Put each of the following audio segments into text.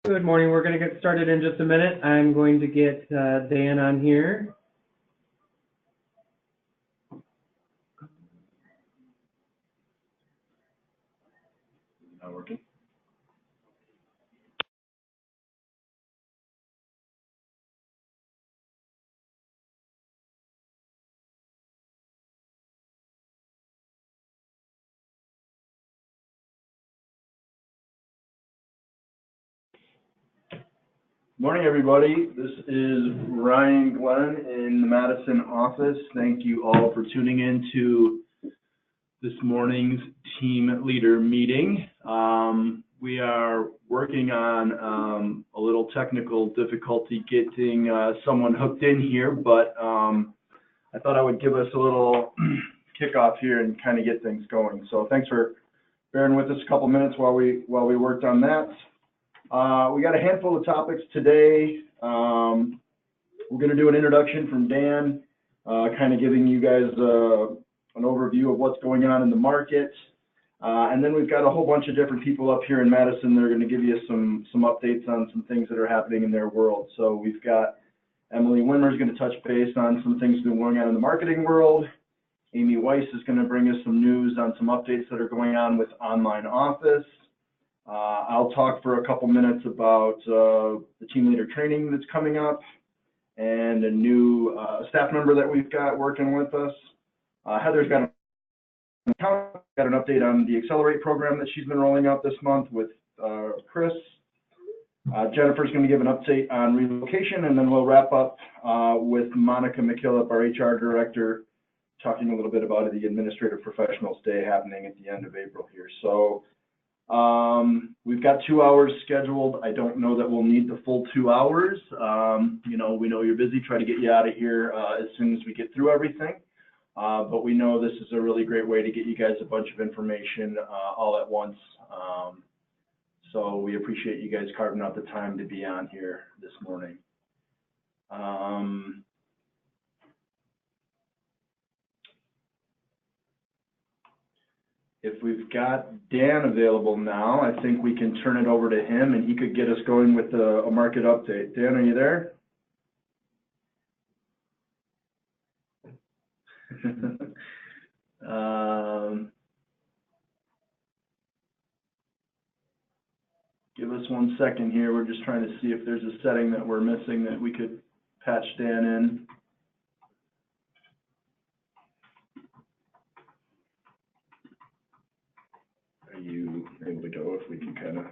Good morning. We're going to get started in just a minute. I'm going to get Dan on here. Not working. Morning, everybody. This is Ryaan, Glynn in the Madison office. Thank you all for tuning in to this morning's team leader meeting. We are working on a little technical difficulty getting someone hooked in here, but I thought I would give us a little kickoff here and kind of get things going. So thanks for bearing with us a couple minutes while we worked on that. We got a handful of topics today. We're going to do an introduction from Dan, kind of giving you guys an overview of what's going on in the market. And then we've got a whole bunch of different people up here in Madison that are going to give you some updates on some things that are happening in their world. So we've got Emily Wimmer is going to touch base on some things that are going on in the marketing world. Amy Weiss is going to bring us some news on some updates that are going on with OnlineOffice. I'll talk for a couple minutes about the team leader training that's coming up and a new staff member that we've got working with us. Heather's got an update on the Xcellerate program that she's been rolling out this month with Chris. Jennifer's going to give an update on Relocation, and then we'll wrap up with Monica McKillip, our HR director, talking a little bit about the Administrative Professionals Day happening at the end of April here. So we've got 2 hours scheduled. I don't know that we'll need the full 2 hours. You know, we know you're busy. Try to get you out of here as soon as we get through everything. But we know this is a really great way to get you guys a bunch of information all at once. So we appreciate you guys carving out the time to be on here this morning. If we've got Dan available now, I think we can turn it over to him and he could get us going with a market update. Dan, are you there? Give us 1 second here. We're just trying to see if there's a setting that we're missing that we could patch Dan in. Are you able to go if we can kind of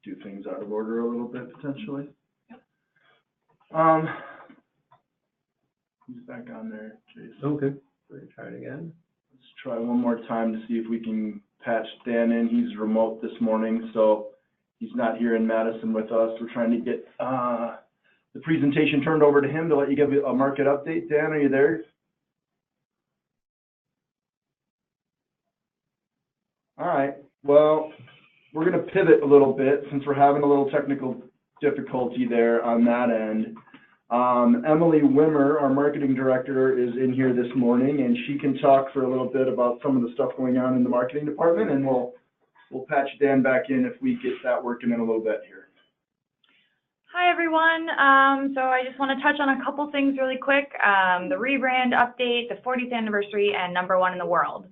do things out of order a little bit potentially? He's back on there, Jason. Okay. So we try it again. Let's try one more time to see if we can patch Dan in. He's remote this morning, so he's not here in Madison with us. We're trying to get the presentation turned over to him to let you give a market update. Dan, are you there? All right. Well, we're going to pivot a little bit since we're having a little technical difficulty there on that end. Emily Wimmer, our marketing director, is in here this morning, and she can talk for a little bit about some of the stuff going on in the marketing department, and we'll patch Dan back in if we get that working in a little bit here. Hi, everyone. So I just want to touch on a couple things really quick. The Rebrand update, the 40th anniversary, and #1 in the world.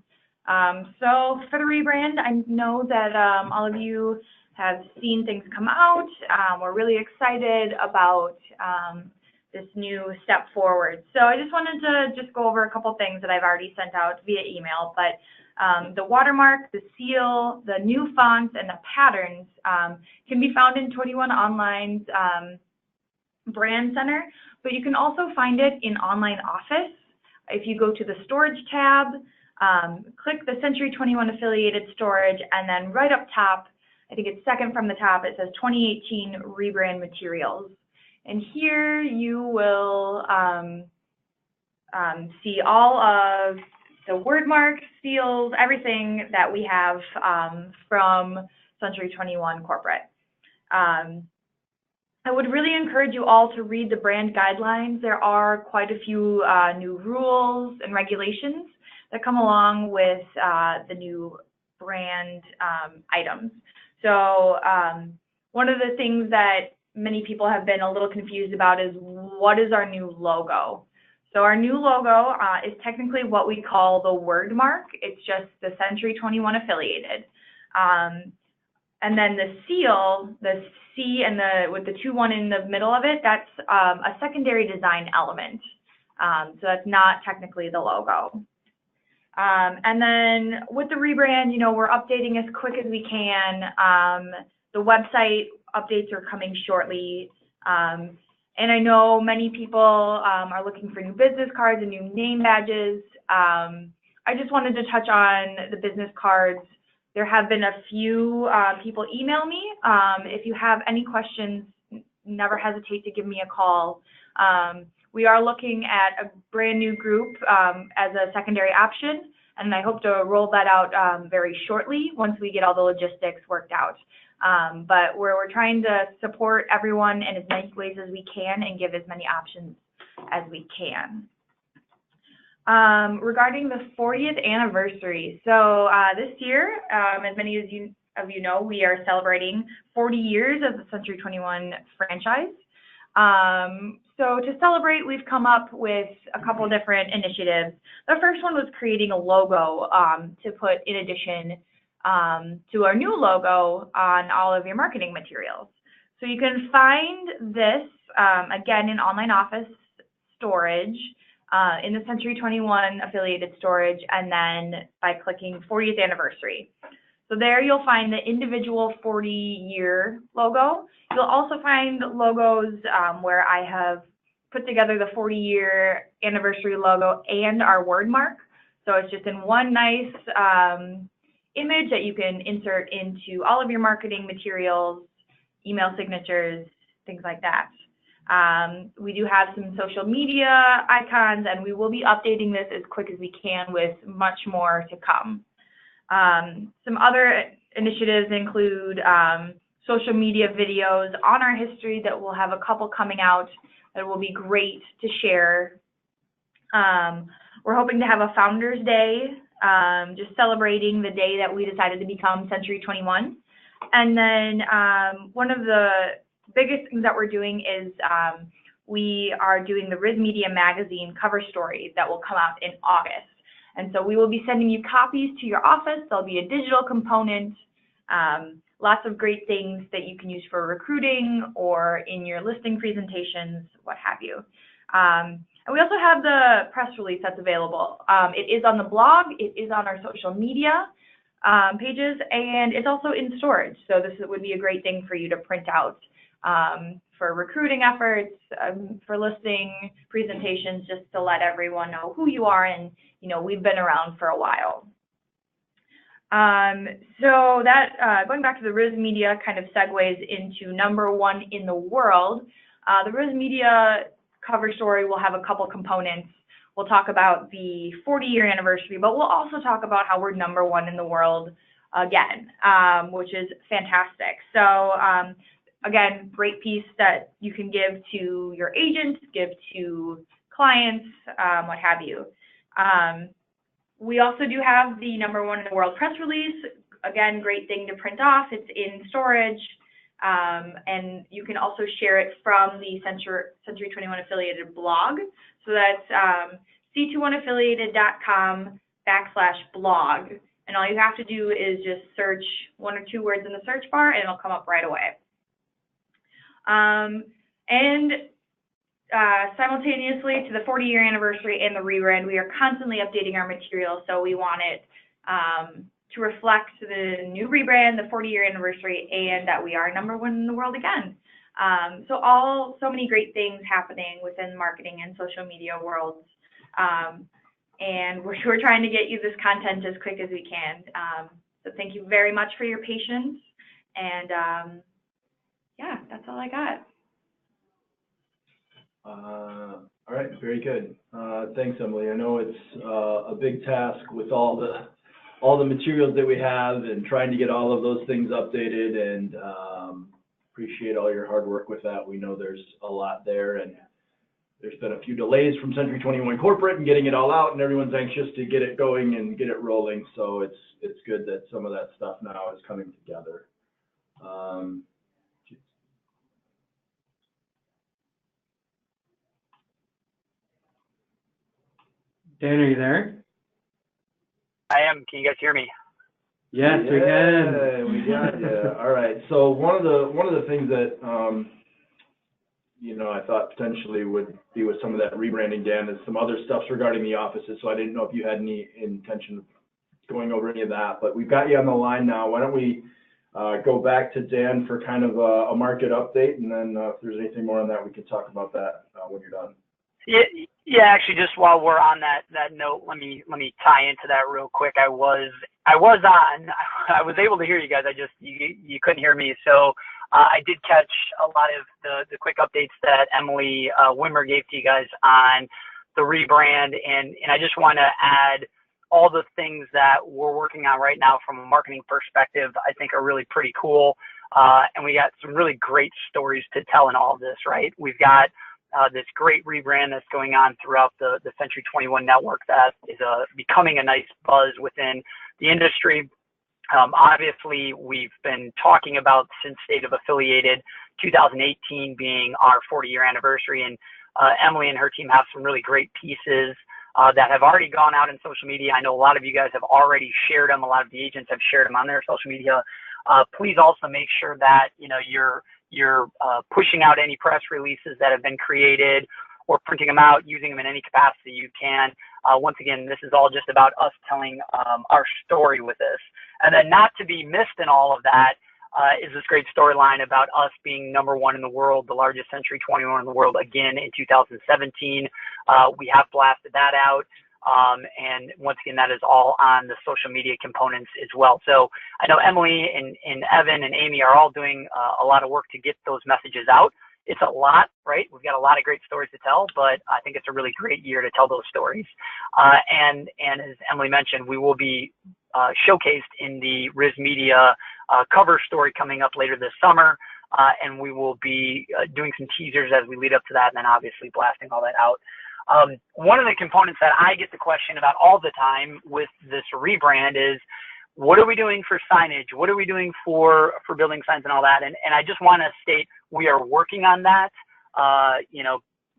So for the Rebrand, I know that all of you have seen things come out. We're really excited about this new step forward. So I just wanted to just go over a couple things that I've already sent out via email, but the watermark, the seal, the new fonts, and the patterns can be found in 21 Online's Brand Center, but you can also find it in OnlineOffice. If you go to the Storage tab, click the Century 21 affiliated storage, and then right up top, I think it's second from the top, it says 2018 Rebrand Materials. And here you will see all of the word marks, seals, everything that we have from Century 21 Corporate. I would really encourage you all to read the brand guidelines. There are quite a few new rules and regulations that come along with the new brand items. So one of the things that many people have been a little confused about is what is our new logo? So our new logo is technically what we call the word mark. It's just the Century 21 affiliated. And then the seal, the C and with the 2-1 in the middle of it, that's a secondary design element. So that's not technically the logo. And then with the rebrand, we're updating as quick as we can. The website updates are coming shortly. And I know many people are looking for new business cards and new name badges. I just wanted to touch on the business cards. There have been a few people email me. If you have any questions, never hesitate to give me a call. We are looking at a brand new group as a secondary option, and I hope to roll that out very shortly once we get all the logistics worked out. But we're trying to support everyone in as many ways as we can and give as many options as we can. Regarding the 40th anniversary, so this year, as many of you know, we are celebrating 40 years as the Century 21 franchise. So to celebrate, we've come up with a couple different initiatives. The first one was creating a logo to put in addition to our new logo on all of your marketing materials. So you can find this, again, in OnlineOffice storage, in the Century 21 affiliated storage, and then by clicking 40th anniversary. So there you'll find the individual 40-year logo. You'll also find logos where I have put together the 40-year anniversary logo and our word mark. So it's just in one nice image that you can insert into all of your marketing materials, email signatures, things like that. We do have some social media icons, and we will be updating this as quick as we can with much more to come. Some other initiatives include social media videos on our history that we'll have a couple coming out that will be great to share. We're hoping to have a Founders Day, just celebrating the day that we decided to become Century 21. And then one of the biggest things that we're doing is we are doing the Riz Media magazine cover story that will come out in August. And so we will be sending you copies to your office. There'll be a digital component, lots of great things that you can use for recruiting or in your listing presentations, what have you. And we also have the press release that's available. It is on the blog, it is on our social media pages, and it's also in storage. So this would be a great thing for you to print out for recruiting efforts, for listing presentations, just to let everyone know who you are, and we've been around for a while. So that going back to the Riz Media kind of segues into #1 in the world. The Riz Media cover story will have a couple components. We'll talk about the 40-year anniversary, but we'll also talk about how we're #1 in the world again, which is fantastic. So again, great piece that you can give to your agents, give to clients, what have you. We also do have the #1 in the world press release. Again, great thing to print off. It's in storage. And you can also share it from the Century 21 affiliated blog. So that's c21affiliated.com/blog. And all you have to do is just search 1 or 2 words in the search bar, and it'll come up right away. Simultaneously to the 40-year anniversary and the rebrand, we are constantly updating our material. So we want it to reflect the new rebrand, the 40-year anniversary, and that we are #1 in the world again. So many great things happening within marketing and social media worlds. And we're trying to get you this content as quick as we can. So thank you very much for your patience. And yeah, that's all I got. All right, very good. Thanks, Emily. I know it's a big task with all the materials that we have and trying to get all of those things updated, and appreciate all your hard work with that. We know there's a lot there, and there's been a few delays from Century 21 Corporate and getting it all out, and everyone's anxious to get it going and get it rolling. So it's good that some of that stuff now is coming together. Dan, are you there? I am. Can you guys hear me? Yes, we can. We got you. All right. So one of the things that I thought potentially would be with some of that rebranding, Dan, is some other stuff regarding the offices. So I didn't know if you had any intention of going over any of that, but we've got you on the line now. Why don't we go back to Dan for kind of a market update, and then if there's anything more on that, we can talk about that when you're done. Yeah. Actually, just while we're on that note, let me tie into that real quick. I was able to hear you guys. You couldn't hear me. So I did catch a lot of the quick updates that Emily Wimmer gave to you guys on the rebrand, and I just want to add all the things that we're working on right now from a marketing perspective. I think are really pretty cool, and we got some really great stories to tell in all of this. Right, we've got this great rebrand that's going on throughout the Century 21 network that is becoming a nice buzz within the industry. Obviously, we've been talking about since State of Affiliated 2018 being our 40-year anniversary, and Emily and her team have some really great pieces that have already gone out in social media. I know a lot of you guys have already shared them. A lot of the agents have shared them on their social media. Please also make sure that you're pushing out any press releases that have been created or printing them out, using them in any capacity you can. Once again, this is all just about us telling our story with this. And then not to be missed in all of that is this great storyline about us being #1 in the world, the largest Century 21 in the world again in 2017. We have blasted that out. And once again, that is all on the social media components as well. So I know Emily and Evan and Amy are all doing a lot of work to get those messages out. It's a lot, right? We've got a lot of great stories to tell, but I think it's a really great year to tell those stories. And as Emily mentioned, we will be showcased in the Riz Media cover story coming up later this summer. And we will be doing some teasers as we lead up to that, and then obviously blasting all that out. One of the components that I get the question about all the time with this rebrand is, what are we doing for signage? What are we doing for building signs and all that? And I just want to state we are working on that.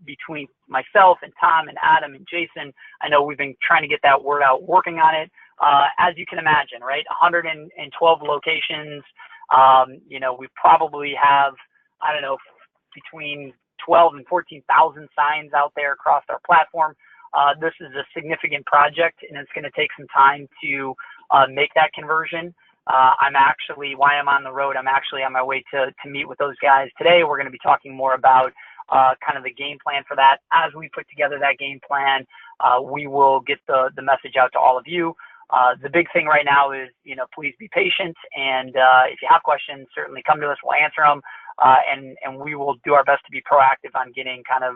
Between myself and Tom and Adam and Jason, I know we've been trying to get that word out, working on it. As you can imagine, right? 112 locations. We probably have, I don't know, between 12 and 14,000 signs out there across our platform. This is a significant project, and it's going to take some time to make that conversion. While I'm on the road, I'm actually on my way to meet with those guys today. We're going to be talking more about kind of the game plan for that. As we put together that game plan, we will get the message out to all of you. The big thing right now is, please be patient. And if you have questions, certainly come to us. We'll answer them. And we will do our best to be proactive on getting kind of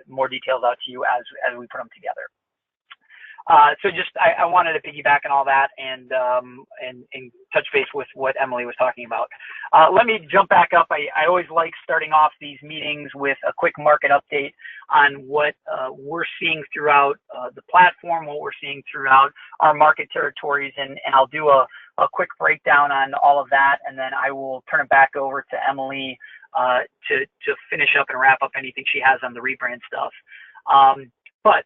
more details out to you as we put them together. So just I wanted to piggyback on all that and touch base with what Emily was talking about. Let me jump back up. I always like starting off these meetings with a quick market update on what we're seeing throughout the platform, what we're seeing throughout our market territories, and I'll do a quick breakdown on all of that, and then I will turn it back over to Emily to finish up and wrap up anything she has on the rebrand stuff. But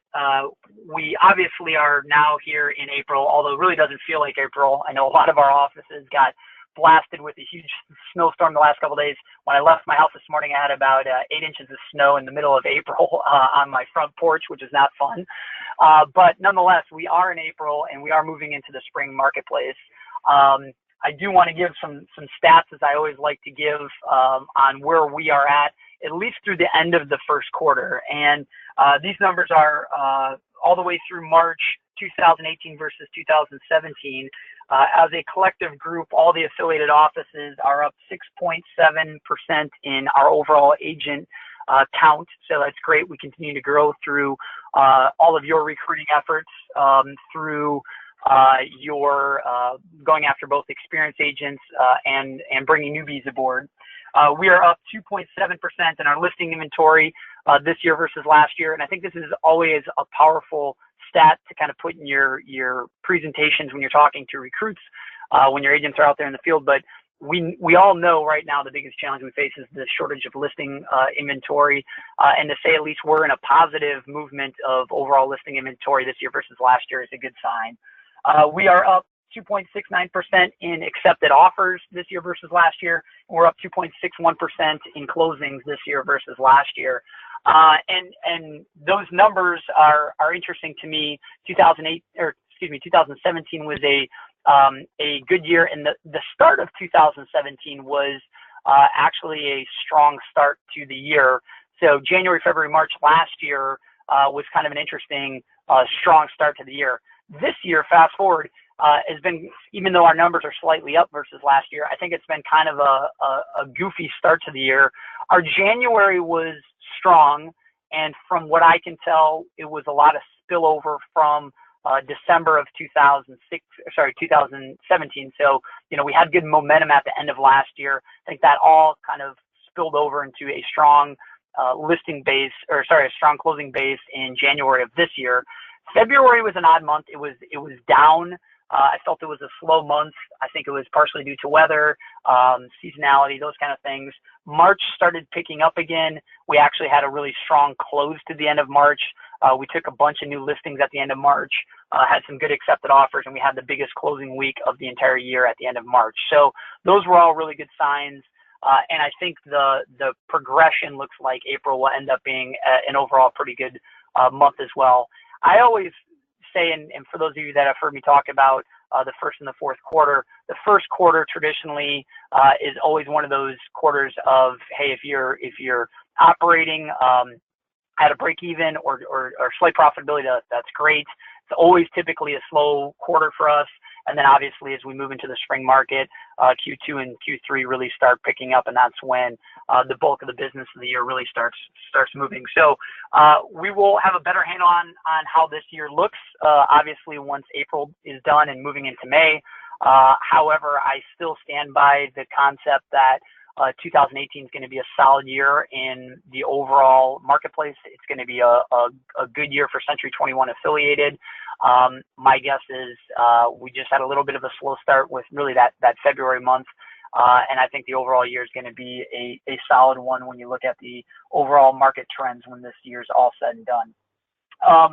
we obviously are now here in April, although it really doesn't feel like April. I know a lot of our offices got blasted with a huge snowstorm the last couple of days. When I left my house this morning, I had about 8 inches of snow in the middle of April on my front porch, which is not fun. But nonetheless, we are in April, and we are moving into the spring marketplace. I do want to give some stats, as I always like to give, on where we are at least through the end of the first quarter. And these numbers are all the way through March 2018 versus 2017. As a collective group, all the affiliated offices are up 6.7% in our overall agent count. So that's great. We continue to grow through all of your recruiting efforts, through your going after both experienced agents and bringing newbies aboard. We are up 2.7% in our listing inventory this year versus last year, and I think this is always a powerful stat to kind of put in your presentations when you're talking to recruits, when your agents are out there in the field. But we all know right now the biggest challenge we face is the shortage of listing inventory, and to say at least we're in a positive movement of overall listing inventory this year versus last year is a good sign. We are up 2.69% in accepted offers this year versus last year, and we're up 2.61% in closings this year versus last year. And those numbers are interesting to me. 2017 was a good year, and the start of 2017 was actually a strong start to the year. So January, February, March last year was kind of an interesting strong start to the year. This year, fast forward, has been, even though our numbers are slightly up versus last year, I think it's been kind of a goofy start to the year. Our January was strong, and from what I can tell, it was a lot of spillover from December of 2017. So, we had good momentum at the end of last year. I think that all kind of spilled over into a strong strong closing base in January of this year. February was an odd month. It was down. I felt it was a slow month. I think it was partially due to weather, seasonality, those kind of things. March started picking up again. We actually had a really strong close to the end of March. We took a bunch of new listings at the end of March, had some good accepted offers, and we had the biggest closing week of the entire year at the end of March. So those were all really good signs. And I think the progression looks like April will end up being an overall pretty good month as well. I always say, and for those of you that have heard me talk about the first and the fourth quarter, the first quarter traditionally is always one of those quarters of, hey, if you're operating at a break even or slight profitability, that's great. It's always typically a slow quarter for us. And then obviously as we move into the spring market, Q2 and Q3 really start picking up, and that's when the bulk of the business of the year really starts moving. So we will have a better handle on how this year looks, obviously once April is done and moving into May. However, I still stand by the concept that 2018 is going to be a solid year in the overall marketplace. It's going to be a good year for Century 21 affiliated. My guess is we just had a little bit of a slow start with really that February month. And I think the overall year is going to be a solid one when you look at the overall market trends when this year's all said and done. A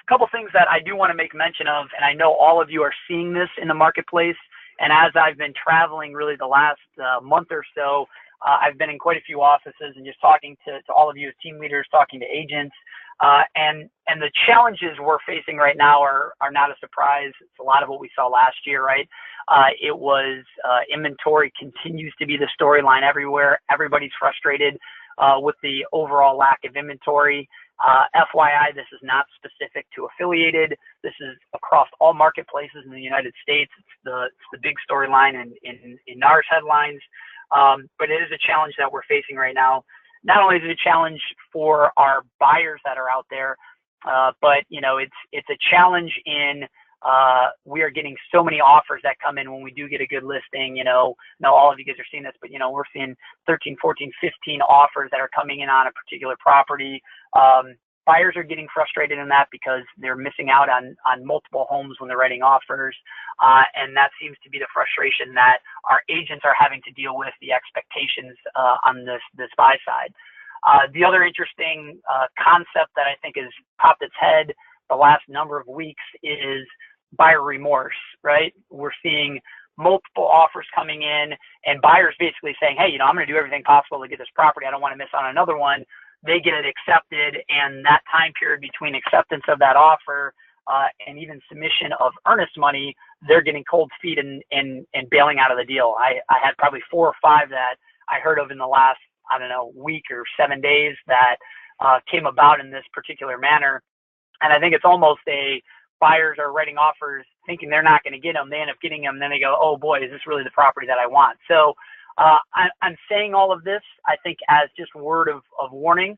couple things that I do want to make mention of, and I know all of you are seeing this in the marketplace. And as I've been traveling really the last month or so, I've been in quite a few offices and just talking to all of you as team leaders, talking to agents. And the challenges we're facing right now are not a surprise. It's a lot of what we saw last year, right? It was inventory continues to be the storyline everywhere. Everybody's frustrated with the overall lack of inventory. FYI, this is not specific to affiliated. This is across all marketplaces in the United States. It's the big storyline in NAR's headlines. But it is a challenge that we're facing right now. Not only is it a challenge for our buyers that are out there, but it's a challenge in we are getting so many offers that come in when we do get a good listing. Now all of you guys are seeing this, but we're seeing 13, 14, 15 offers that are coming in on a particular property. Buyers are getting frustrated in that because they're missing out on multiple homes when they're writing offers. And that seems to be the frustration that our agents are having to deal with, the expectations on this buy side. The other interesting concept that I think has popped its head the last number of weeks is buyer remorse, right? We're seeing multiple offers coming in and buyers basically saying, hey, I'm going to do everything possible to get this property. I don't want to miss on another one. They get it accepted, and that time period between acceptance of that offer and even submission of earnest money, they're getting cold feet and bailing out of the deal. I had probably 4 or 5 that I heard of in the last, week or 7 days that came about in this particular manner. And I think it's almost buyers are writing offers thinking they're not going to get them. They end up getting them. And then they go, oh boy, is this really the property that I want? So I'm saying all of this, I think, as just word of warning.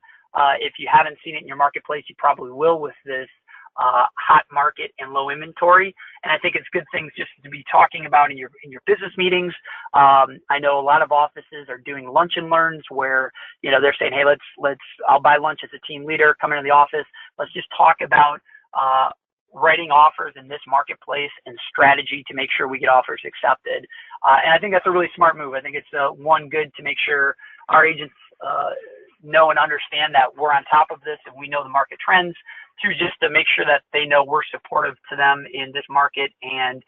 If you haven't seen it in your marketplace, you probably will with this hot market and low inventory. And I think it's good things just to be talking about in your business meetings. I know a lot of offices are doing lunch and learns where, they're saying, hey, I'll buy lunch as a team leader, come into the office. Let's just talk about writing offers in this marketplace and strategy to make sure we get offers accepted. And I think that's a really smart move. I think it's one good to make sure our agents know and understand that we're on top of this and we know the market trends, to just to make sure that they know we're supportive to them in this market, and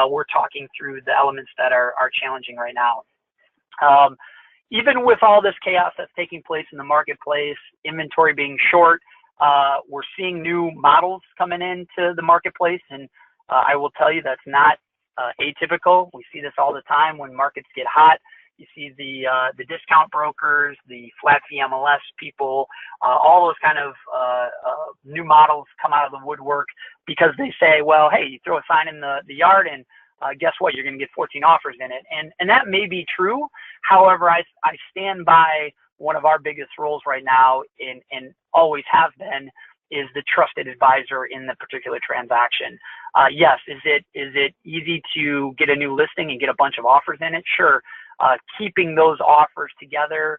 we're talking through the elements that are challenging right now. Even with all this chaos that's taking place in the marketplace, inventory being short, we're seeing new models coming into the marketplace, and I will tell you that's not atypical. We see this all the time when markets get hot. You see the discount brokers, the flat fee MLS people, all those kind of new models come out of the woodwork because they say, well, hey, you throw a sign in the yard and guess what? You're going to get 14 offers in it. And that may be true. However, I stand by one of our biggest roles right now, and always have been, is the trusted advisor in the particular transaction. Yes, is it easy to get a new listing and get a bunch of offers in it? Sure. Keeping those offers together,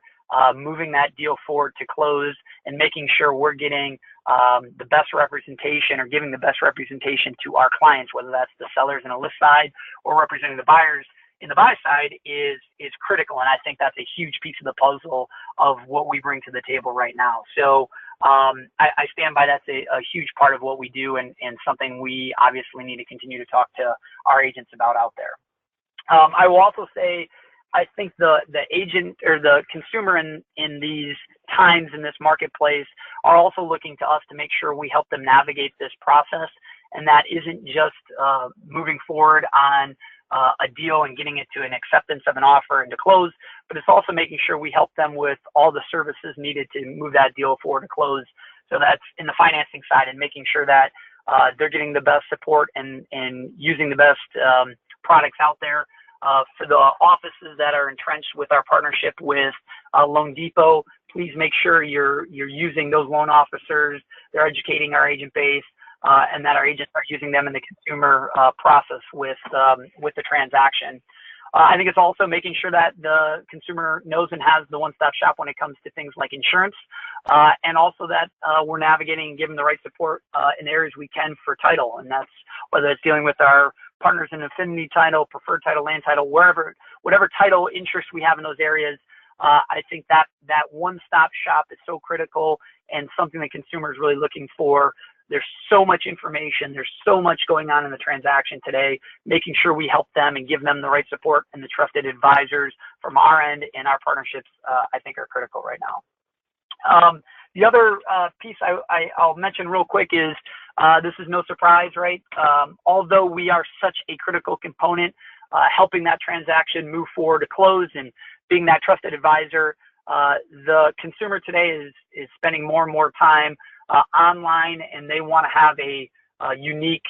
moving that deal forward to close, and making sure we're getting the best representation, or giving the best representation to our clients, whether that's the sellers in a list side or representing the buyers in the buy side, is critical. And I think that's a huge piece of the puzzle of what we bring to the table right now. So I stand by that's a huge part of what we do, and something we obviously need to continue to talk to our agents about out there. I will also say, I think the agent or the consumer in these times in this marketplace are also looking to us to make sure we help them navigate this process. And that isn't just moving forward on a deal and getting it to an acceptance of an offer and to close, but it's also making sure we help them with all the services needed to move that deal forward to close. So that's in the financing side, and making sure that they're getting the best support and using the best products out there. For the offices that are entrenched with our partnership with Loan Depot, please make sure you're using those loan officers. They're educating our agent base, and that our agents are using them in the consumer process with the transaction. I think it's also making sure that the consumer knows and has the one-stop shop when it comes to things like insurance, and also that we're navigating and giving the right support in areas we can for title, and that's whether it's dealing with our partners in affinity title, preferred title, land title, whatever title interest we have in those areas. I think that one-stop shop is so critical, and something the consumer is really looking for. There's so much information. There's so much going on in the transaction today. Making sure we help them and give them the right support and the trusted advisors from our end and our partnerships, I think, are critical right now. The other piece I'll mention real quick is, this is no surprise, right? Although we are such a critical component, helping that transaction move forward to close and being that trusted advisor, the consumer today is spending more and more time online, and they want to have a unique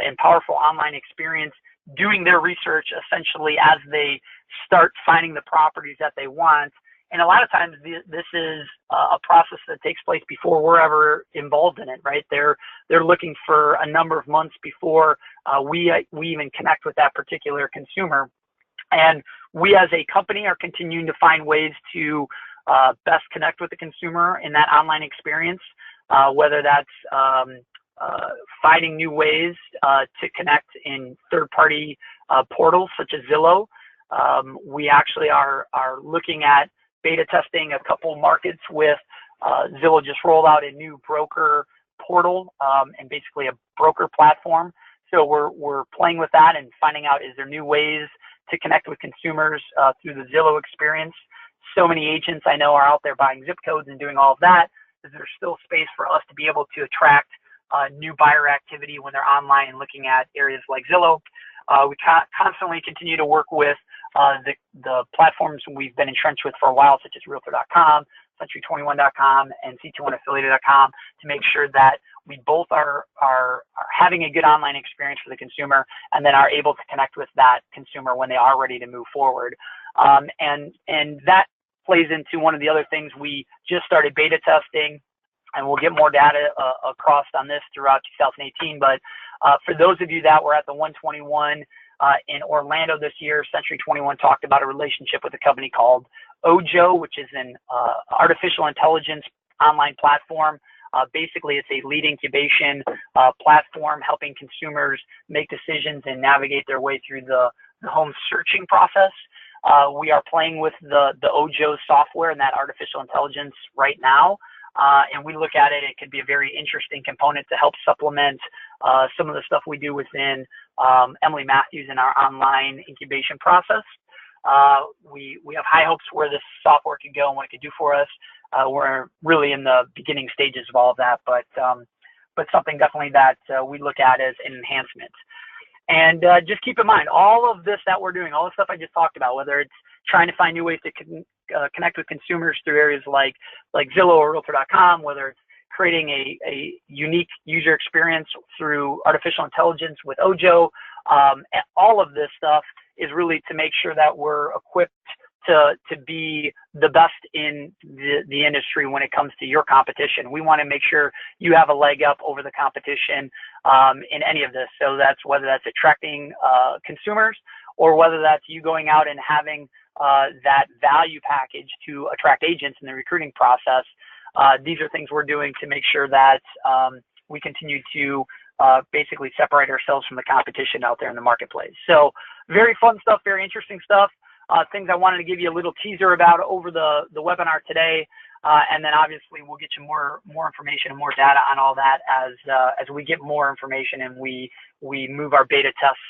and powerful online experience, doing their research essentially as they start finding the properties that they want. And a lot of times this is a process that takes place before we're ever involved in it, right? They're looking for a number of months before we even connect with that particular consumer. And we as a company are continuing to find ways to best connect with the consumer in that online experience, whether that's finding new ways to connect in third-party portals such as Zillow. We actually are looking at beta testing a couple markets with Zillow. Just rolled out a new broker portal and basically a broker platform. So we're playing with that and finding out, is there new ways to connect with consumers through the Zillow experience. So many agents I know are out there buying zip codes and doing all of that. Is there still space for us to be able to attract new buyer activity when they're online and looking at areas like Zillow? We constantly continue to work with the platforms we've been entrenched with for a while, such as Realtor.com, Century21.com, and C21Affiliated.com, to make sure that we both are having a good online experience for the consumer, and then are able to connect with that consumer when they are ready to move forward. And that plays into one of the other things we just started beta testing, and we'll get more data across on this throughout 2018. But for those of you that were at the 121 in Orlando this year, Century 21 talked about a relationship with a company called Ojo, which is an artificial intelligence online platform Basically, it's a lead incubation platform helping consumers make decisions and navigate their way through the home searching process. We are playing with the Ojo software and that artificial intelligence right now. And we look at it, it could be a very interesting component to help supplement some of the stuff we do within Emily Matthews in our online incubation process. We have high hopes where this software could go and what it could do for us. We're really in the beginning stages of all of that, but something definitely that we look at as an enhancement. And just keep in mind, all of this that we're doing, all the stuff I just talked about, whether it's trying to find new ways to connect with consumers through areas like Zillow or Realtor.com, whether it's creating a unique user experience through artificial intelligence with Ojo, all of this stuff is really to make sure that we're equipped to be the best in the industry when it comes to your competition. We want to make sure you have a leg up over the competition in any of this. So that's whether that's attracting consumers or whether that's you going out and having that value package to attract agents in the recruiting process. These are things we're doing to make sure that we continue to basically separate ourselves from the competition out there in the marketplace. So very fun stuff, very interesting stuff. Things I wanted to give you a little teaser about over the webinar today, and then obviously we'll get you more information and more data on all that as we get more information and we move our beta tests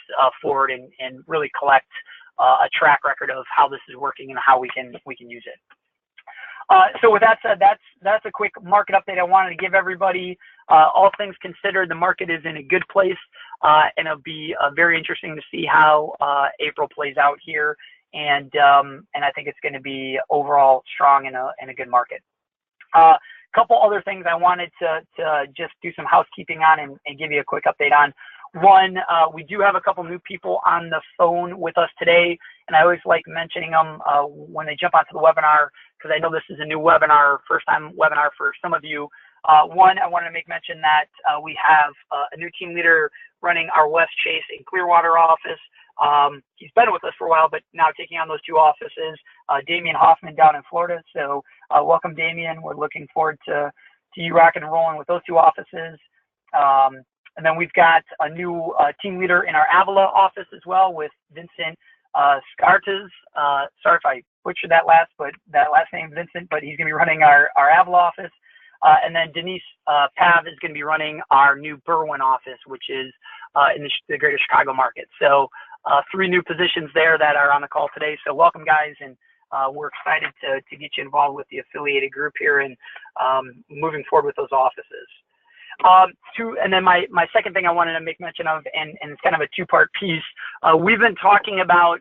forward and really collect a track record of how this is working and how we can use it. So with that said, that's a quick market update I wanted to give everybody. All things considered, the market is in a good place, and it'll be very interesting to see how April plays out here. And I think it's going to be overall strong in a good market. Couple other things I wanted to just do some housekeeping on and give you a quick update on. One, we do have a couple new people on the phone with us today, and I always like mentioning them when they jump onto the webinar, because I know this is a new webinar, first time webinar for some of you. One, I wanted to make mention that we have a new team leader running our West Chase and Clearwater office. He's been with us for a while, but now taking on those two offices, Damian Hoffman down in Florida. So welcome, Damian. We're looking forward to you rocking and rolling with those two offices. And then we've got a new team leader in our Avila office as well with Vincent Scartas. Sorry if I butchered that last name, Vincent, but he's going to be running our Avila office. And then Denise Pav is going to be running our new Berwyn office, which is in the greater Chicago market. So 3 new positions there that are on the call today. So welcome, guys, and we're excited to get you involved with the affiliated group here and moving forward with those offices. And then my second thing I wanted to make mention of, and it's kind of a 2-part piece. We've been talking about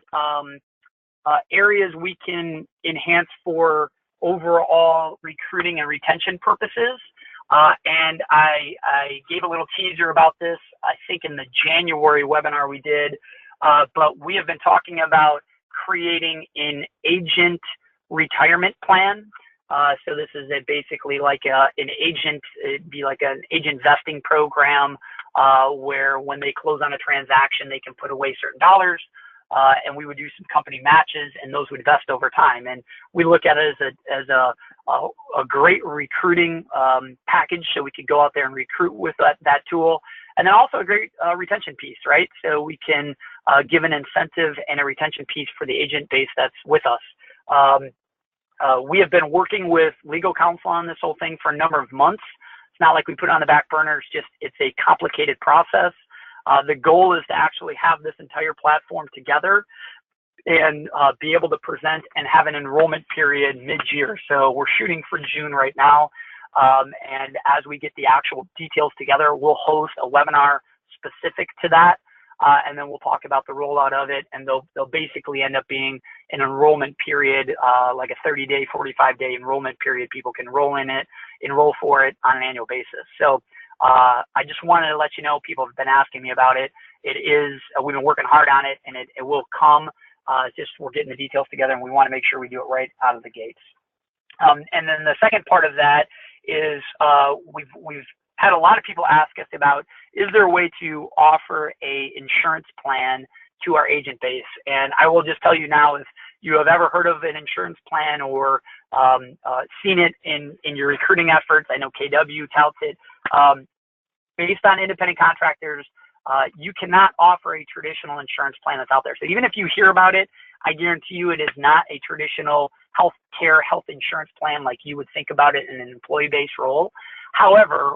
areas we can enhance for overall recruiting and retention purposes. And I gave a little teaser about this, I think in the January webinar we did, but we have been talking about creating an agent retirement plan. So this is basically like an agent, it'd be like an agent vesting program where when they close on a transaction, they can put away certain dollars. And we would do some company matches, and those would vest over time. And we look at it as a great recruiting package, so we could go out there and recruit with that tool, and then also a great retention piece, right? So we can give an incentive and a retention piece for the agent base that's with us. We have been working with legal counsel on this whole thing for a number of months. It's not like we put it on the back burner. It's a complicated process. The goal is to actually have this entire platform together and be able to present and have an enrollment period mid-year. So we're shooting for June right now. And as we get the actual details together, we'll host a webinar specific to that. And then we'll talk about the rollout of it. And they'll basically end up being an enrollment period, like a 30-day, 45-day enrollment period. People can enroll for it on an annual basis. So I just wanted to let you know, people have been asking me about it. It is, we've been working hard on it, and it will come. Just we're getting the details together, and we want to make sure we do it right out of the gates. And then the second part of that is we've had a lot of people ask us about, is there a way to offer a insurance plan to our agent base? And I will just tell you now, if you have ever heard of an insurance plan or seen it in your recruiting efforts. I know KW touts it. Based on independent contractors, you cannot offer a traditional insurance plan that's out there. So even if you hear about it, I guarantee you it is not a traditional health insurance plan like you would think about it in an employee-based role. However,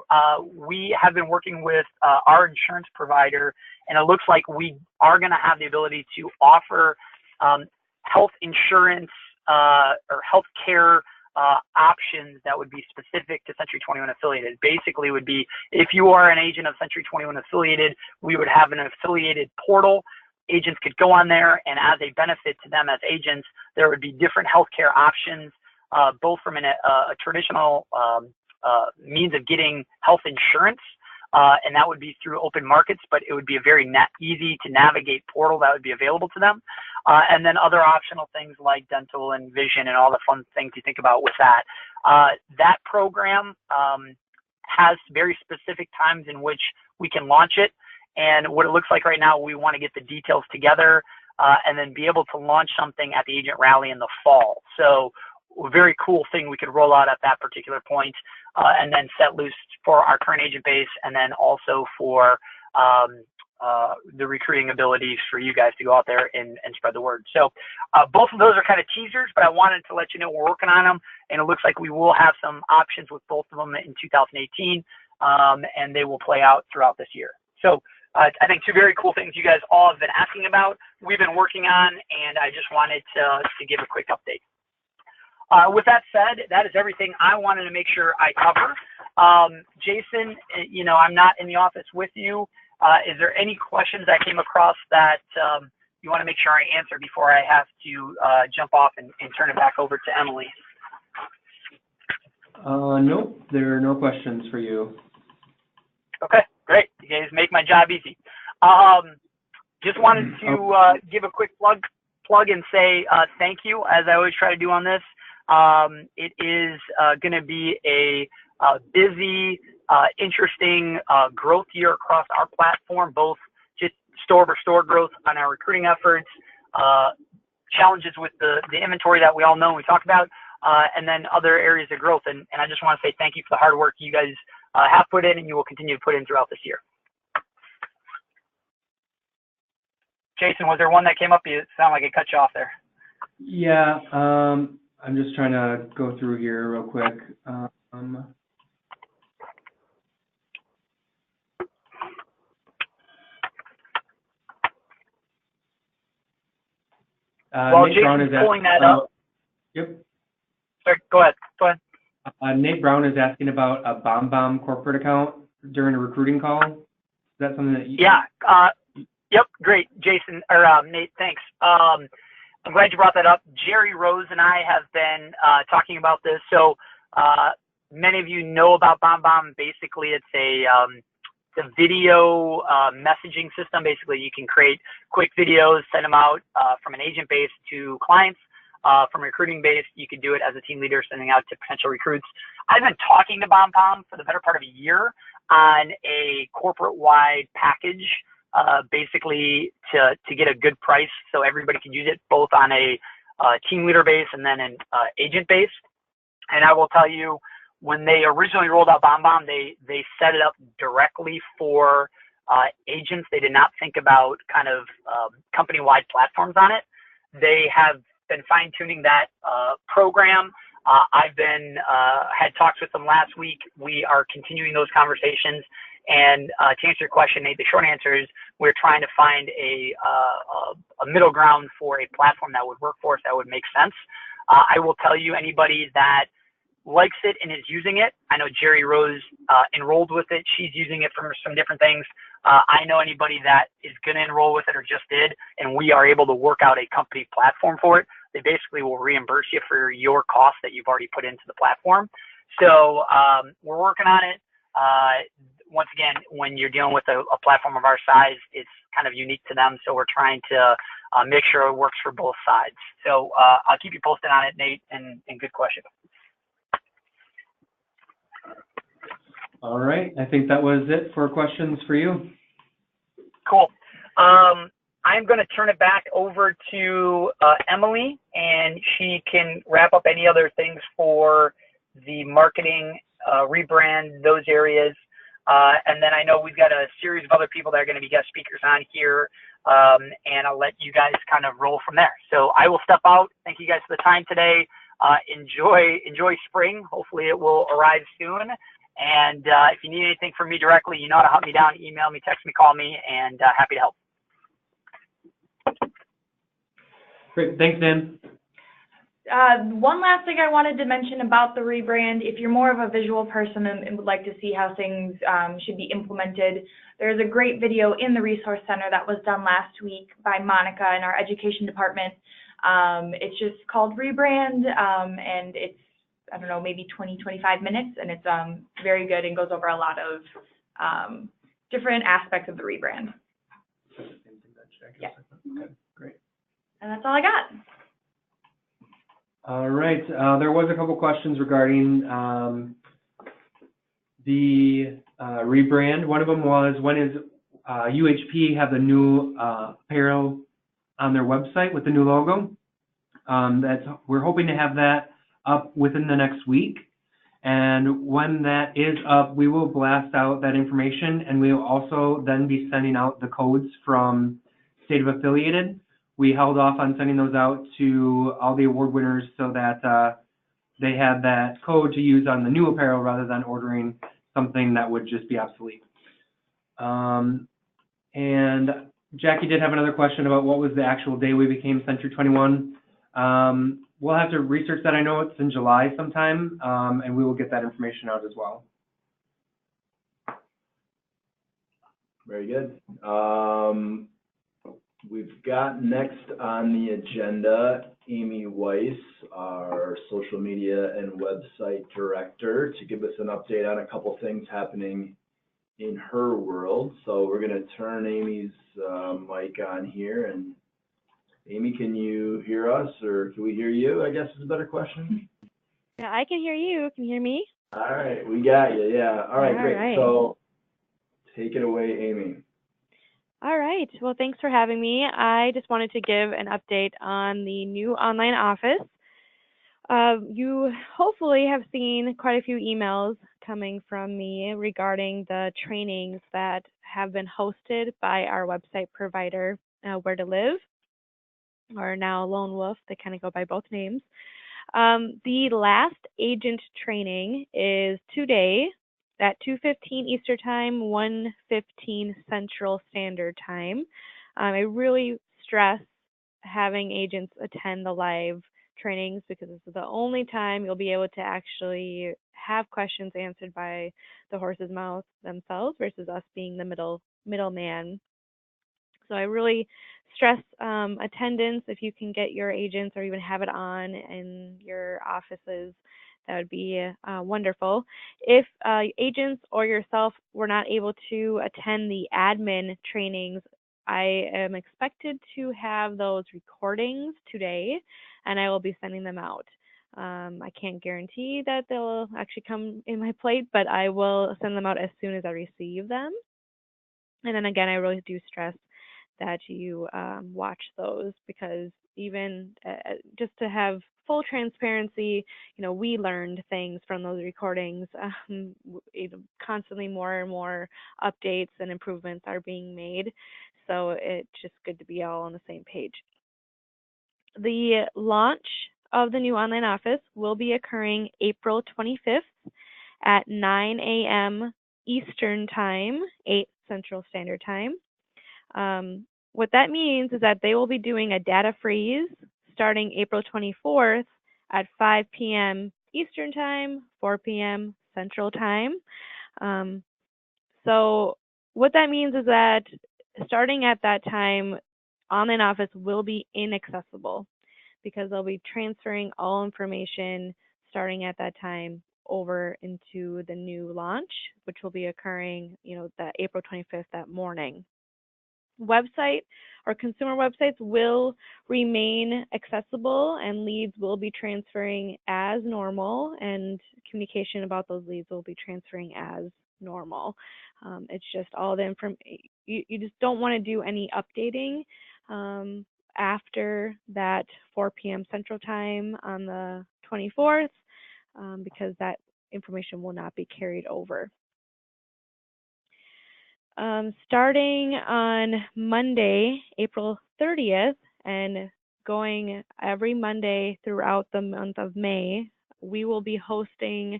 we have been working with our insurance provider, and it looks like we are going to have the ability to offer health insurance or health care options that would be specific to Century 21 affiliated. Basically would be, if you are an agent of Century 21 affiliated, we would have an affiliated portal. Agents could go on there, and as a benefit to them as agents, there would be different healthcare options, both from a traditional means of getting health insurance, and that would be through open markets, but it would be a very easy to navigate portal that would be available to them. And then other optional things like dental and vision and all the fun things you think about with that. That program has very specific times in which we can launch it. And what it looks like right now, we want to get the details together and then be able to launch something at the agent rally in the fall. So a very cool thing we could roll out at that particular point, and then set loose for our current agent base, and then also for the recruiting abilities for you guys to go out there and spread the word. So both of those are kind of teasers, but I wanted to let you know we're working on them, and it looks like we will have some options with both of them in 2018, and they will play out throughout this year. So I think two very cool things you guys all have been asking about, we've been working on, and I just wanted to give a quick update. With that said, that is everything I wanted to make sure I cover. Jason, you know, I'm not in the office with you. Is there any questions that came across that you want to make sure I answer before I have to jump off and turn it back over to Emily? Nope, there are no questions for you. Okay, great. You guys make my job easy. Just wanted to give a quick plug and say thank you, as I always try to do on this. It is going to be a busy, interesting growth year across our platform, both just store-over-store growth on our recruiting efforts, challenges with the inventory that we all know and we talked about, and then other areas of growth. And I just want to say thank you for the hard work you guys have put in and you will continue to put in throughout this year. Jason, was there one that came up? You sound like it cut you off there. Yeah, I'm just trying to go through here real quick. While Nate Jason's Brown is pulling that up. Yep. Sorry, go ahead. Nate Brown is asking about a BombBomb corporate account during a recruiting call. Is that something that you? Yeah. Yep. Great, Jason or Nate. Thanks. I'm glad you brought that up. Jerry Rose and I have been talking about this. So many of you know about BombBomb. Basically, it's a video messaging system. Basically, you can create quick videos, send them out from an agent base to clients. From a recruiting base, you could do it as a team leader, sending out to potential recruits. I've been talking to BombBomb for the better part of a year on a corporate-wide package, basically to get a good price so everybody can use it both on a team leader base and then an agent base. And I will tell you, when they originally rolled out BombBomb, they set it up directly for agents. They did not think about kind of company-wide platforms on it. They have been fine-tuning that program. I've been had talks with them last week. We are continuing those conversations. And to answer your question, Nate, the short answer is we're trying to find a middle ground for a platform that would work for us, that would make sense. I will tell you, anybody that likes it and is using it, I know Jerry Rose enrolled with it. She's using it for some different things. I know anybody that is going to enroll with it or just did, and we are able to work out a company platform for it. They basically will reimburse you for your costs that you've already put into the platform. So we're working on it. Once again, when you're dealing with a platform of our size, it's kind of unique to them. So we're trying to make sure it works for both sides. So I'll keep you posted on it, Nate, and good question. All right. I think that was it for questions for you. Cool. I'm going to turn it back over to Emily, and she can wrap up any other things for the marketing, rebrand, those areas. And then I know we've got a series of other people that are going to be guest speakers on here, and I'll let you guys kind of roll from there. So I will step out. Thank you guys for the time today. Enjoy spring. Hopefully it will arrive soon. And if you need anything from me directly, you know how to hunt me down, email me, text me, call me, and happy to help. Great, thanks, Dan. One last thing I wanted to mention about the rebrand, if you're more of a visual person and would like to see how things should be implemented, there's a great video in the Resource Center that was done last week by Monica in our education department. It's just called Rebrand, and it's, I don't know, maybe 20, 25 minutes, and it's very good and goes over a lot of different aspects of the rebrand. Yeah. Okay, great. And that's all I got. All right, there was a couple questions regarding the rebrand. One of them was, when is UHP have the new apparel on their website with the new logo? We're hoping to have that up within the next week. And when that is up, we will blast out that information, and we will also then be sending out the codes from State of Affiliated. We held off on sending those out to all the award winners so that they had that code to use on the new apparel rather than ordering something that would just be obsolete. And Jackie did have another question about what was the actual day we became Century 21. We'll have to research that. I know it's in July sometime, and we will get that information out as well. Very good. We've got next on the agenda Amy Weiss, our social media and website director, to give us an update on a couple things happening in her world. So we're going to turn Amy's mic on here. And Amy, can you hear us, or can we hear you, I guess is a better question? Yeah, I can hear you. Can you hear me? All right, we got you. Yeah. All right, great. Right. So take it away, Amy. All right. Well, thanks for having me. I just wanted to give an update on the new online office. You hopefully have seen quite a few emails coming from me regarding the trainings that have been hosted by our website provider, Where to Live, or now Lone Wolf. They kind of go by both names. The last agent training is today at 2:15 Eastern Time, 1:15 Central Standard Time. I really stress having agents attend the live trainings because this is the only time you'll be able to actually have questions answered by the horse's mouth themselves versus us being the middleman. So I really stress attendance. If you can get your agents or even have it on in your offices, that would be wonderful. If agents or yourself were not able to attend the admin trainings, I am expected to have those recordings today, and I will be sending them out. I can't guarantee that they'll actually come in my plate, but I will send them out as soon as I receive them. And then again, I really do stress that you watch those, because even just to have full transparency, we learned things from those recordings. Constantly more and more updates and improvements are being made. So it's just good to be all on the same page. The launch of the new online office will be occurring April 25th at 9 a.m. Eastern Time, 8 Central Standard Time. What that means is that they will be doing a data freeze starting April 24th at 5 p.m. Eastern Time, 4 p.m. Central Time. So what that means is that starting at that time, Online Office will be inaccessible because they'll be transferring all information starting at that time over into the new launch, which will be occurring, that April 25th, that morning. Website or consumer websites will remain accessible, and leads will be transferring as normal, and communication about those leads will be transferring as normal. It's just all the information. You just don't want to do any updating after that 4 p.m. Central Time on the 24th, because that information will not be carried over. Starting on Monday, April 30th, and going every Monday throughout the month of May, we will be hosting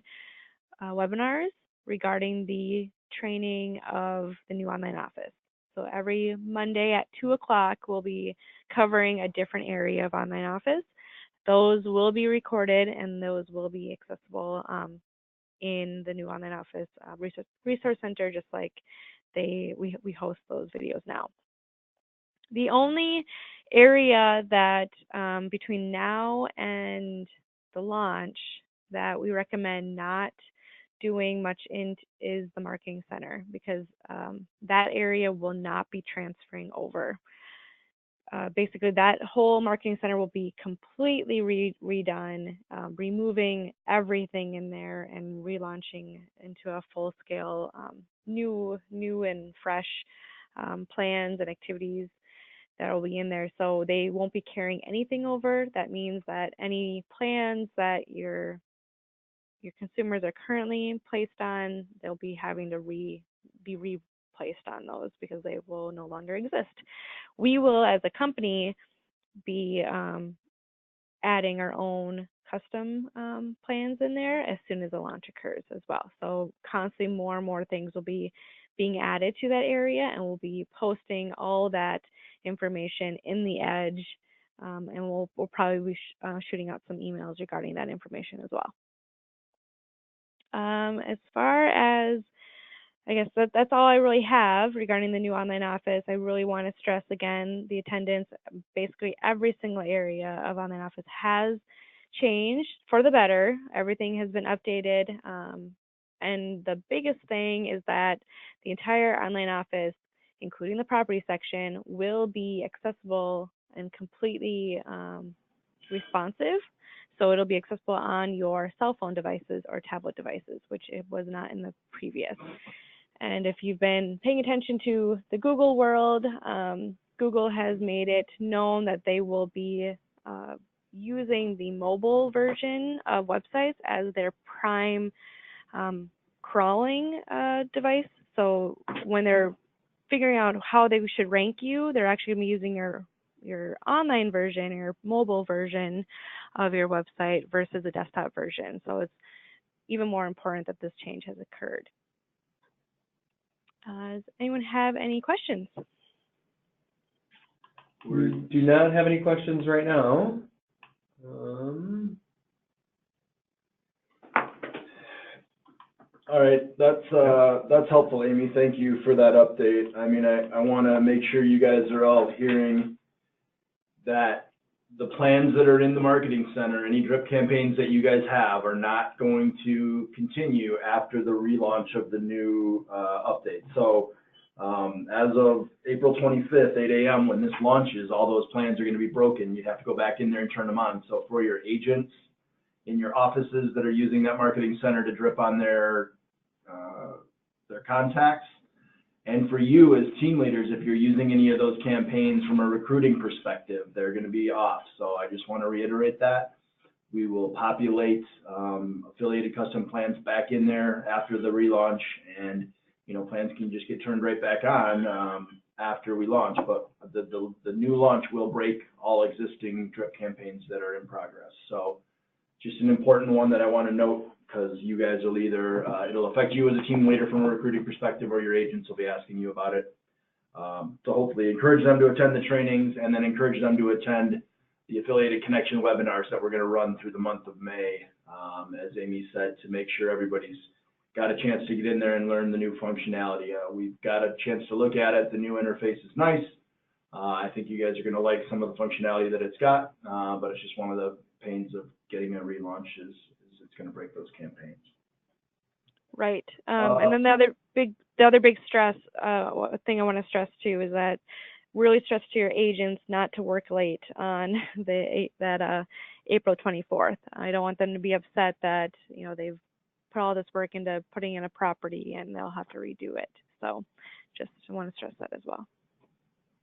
webinars regarding the training of the new online office. So every Monday at 2 o'clock, we'll be covering a different area of online office. Those will be recorded and those will be accessible in the new online office resource center, just like we host those videos now. The only area that between now and the launch that we recommend not doing much in is the marketing center, because that area will not be transferring over. Basically, that whole marketing center will be completely redone, removing everything in there and relaunching into a full-scale new and fresh plans and activities that will be in there. So they won't be carrying anything over. That means that any plans that your consumers are currently placed on, they'll be having to be replaced on those because they will no longer exist. We will, as a company, be adding our own custom plans in there as soon as the launch occurs as well. So constantly more and more things will be being added to that area, and we'll be posting all that information in the Edge, and we'll probably be shooting out some emails regarding that information as well. As far as, I guess that's all I really have regarding the new online office. I really want to stress again the attendance. Basically every single area of online office has changed for the better. Everything has been updated. And the biggest thing is that the entire online office, including the property section, will be accessible and completely responsive. So it'll be accessible on your cell phone devices or tablet devices, which it was not in the previous. And if you've been paying attention to the Google world, Google has made it known that they will be using the mobile version of websites as their prime crawling device. So when they're figuring out how they should rank you, they're actually going to be using your online version, your mobile version of your website versus a desktop version. So it's even more important that this change has occurred. Does anyone have any questions? We do not have any questions right now. All right, that's helpful, Amy. Thank you for that update. I mean, I want to make sure you guys are all hearing that the plans that are in the marketing center, any drip campaigns that you guys have, are not going to continue after the relaunch of the new update. So as of April 25th, 8 a.m., when this launches, all those plans are going to be broken. You have to go back in there and turn them on. So for your agents in your offices that are using that marketing center to drip on their contacts, and for you as team leaders, if you're using any of those campaigns from a recruiting perspective, they're going to be off. So I just want to reiterate that. We will populate affiliated custom plans back in there after the relaunch, and plans can just get turned right back on after we launch. But the new launch will break all existing drip campaigns that are in progress. So just an important one that I want to note, because you guys will either, it'll affect you as a team leader from a recruiting perspective, or your agents will be asking you about it. So hopefully encourage them to attend the trainings, and then encourage them to attend the affiliated connection webinars that we're going to run through the month of May, as Amy said, to make sure everybody's got a chance to get in there and learn the new functionality. We've got a chance to look at it. The new interface is nice. I think you guys are going to like some of the functionality that it's got, but it's just one of the pains of getting a relaunch is it's going to break those campaigns. Right. And then the other big stress, thing I want to stress too, is that really stress to your agents not to work late on that April 24th. I don't want them to be upset that they've put all this work into putting in a property and they'll have to redo it. So just want to stress that as well.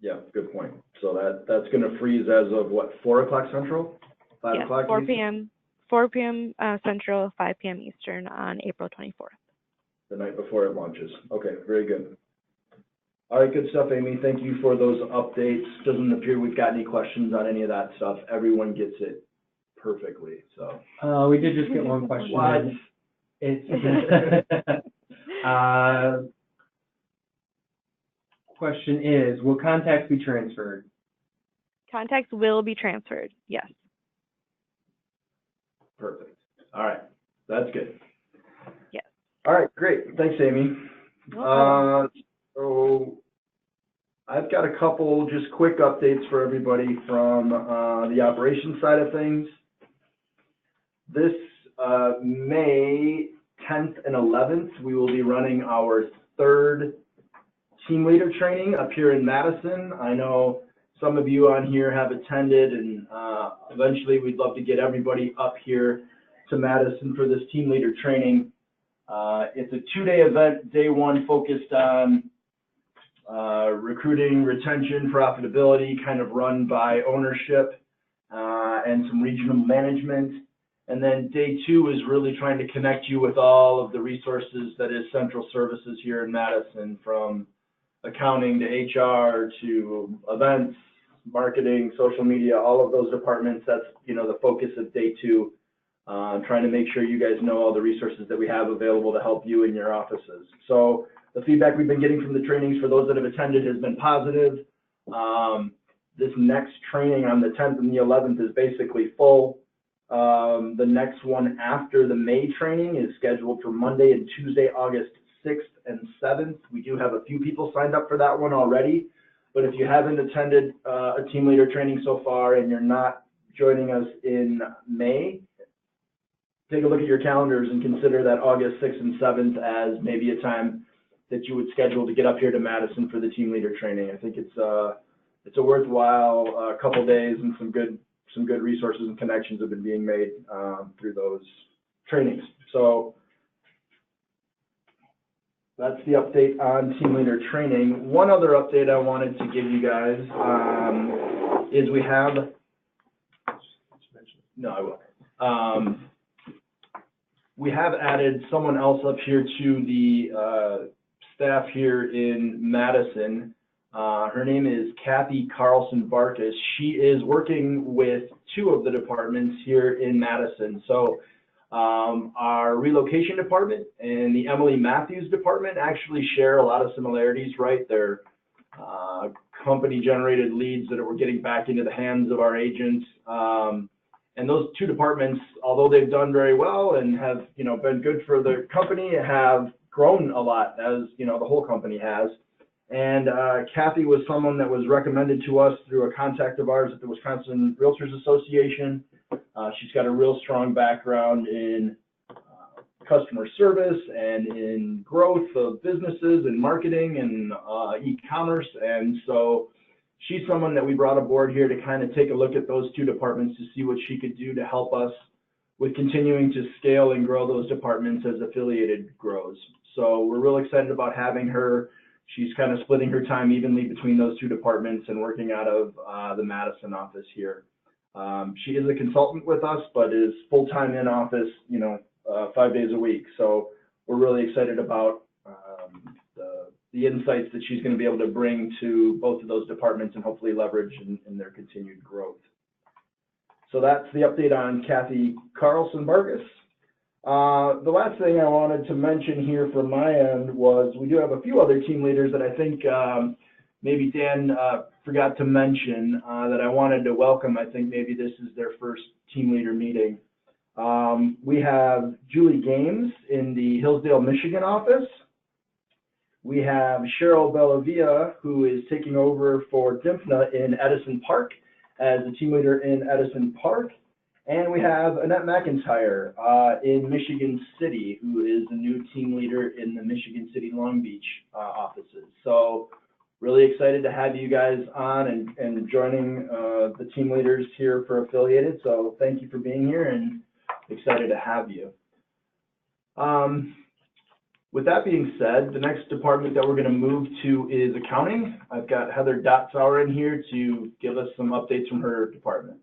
Yeah, good point. So that's going to freeze as of what, 4 o'clock Central? 5 Yes, o'clock? 4 Eastern? p.m. 4 p.m. Central, 5 p.m. Eastern on April 24th. The night before it launches. Okay, very good. All right, good stuff, Amy. Thank you for those updates. Doesn't appear we've got any questions on any of that stuff. Everyone gets it perfectly, so. We did just get one question. What? It's, question is, will contacts be transferred? Contacts will be transferred, yes. Perfect. All right, that's good. Yes. All right, great. Thanks, Amy. No problem. So I've got a couple just quick updates for everybody from the operations side of things. This May 10th and 11th, we will be running our third team leader training up here in Madison. I know some of you on here have attended, and eventually we'd love to get everybody up here to Madison for this team leader training. It's a 2-day event. Day one focused on recruiting, retention, profitability, kind of run by ownership and some regional management. And then day two is really trying to connect you with all of the resources that is central services here in Madison, from accounting to HR to events, marketing, social media, all of those departments. That's, the focus of day two, trying to make sure you guys know all the resources that we have available to help you in your offices. So the feedback we've been getting from the trainings for those that have attended has been positive. This next training on the 10th and the 11th is basically full. The next one after the May training is scheduled for Monday and Tuesday, August 6th and 7th. We do have a few people signed up for that one already, but if you haven't attended a team leader training so far and you're not joining us in May, take a look at your calendars and consider that August 6th and 7th as maybe a time that you would schedule to get up here to Madison for the team leader training. I think it's a worthwhile couple days, and some good resources and connections have been being made through those trainings. So that's the update on team leader training. One other update I wanted to give you guys is we have, we have added someone else up here to the staff here in Madison. Her name is Kathy Carlson-Barkas. She is working with 2 of the departments here in Madison. So our relocation department and the Emily Matthews department actually share a lot of similarities, right? They're company-generated leads that we're getting back into the hands of our agents. And those 2 departments, although they've done very well and have, been good for the company, have grown a lot, as, the whole company has. And Kathy was someone that was recommended to us through a contact of ours at the Wisconsin Realtors Association. She's got a real strong background in customer service and in growth of businesses and marketing and e-commerce. And so she's someone that we brought aboard here to kind of take a look at those 2 departments to see what she could do to help us with continuing to scale and grow those departments as Affiliated grows. So we're real excited about having her. She's kind of splitting her time evenly between those 2 departments and working out of the Madison office here. She is a consultant with us, but is full-time in office, 5 days a week. So we're really excited about the insights that she's going to be able to bring to both of those departments and hopefully leverage in their continued growth. So that's the update on Kathy Carlson-Barkas. The last thing I wanted to mention here from my end was we do have a few other team leaders that I think maybe Dan forgot to mention that I wanted to welcome. I think maybe this is their first team leader meeting. We have Julie Games in the Hillsdale, Michigan office. We have Cheryl Bellavia, who is taking over for Dimphna in Edison Park as the team leader in Edison Park. And we have Annette McIntyre in Michigan City, who is the new team leader in the Michigan City Long Beach offices. So really excited to have you guys on and joining the team leaders here for Affiliated. So thank you for being here and excited to have you. With that being said, the next department that we're going to move to is accounting. I've got Heather Dotzauer in here to give us some updates from her department.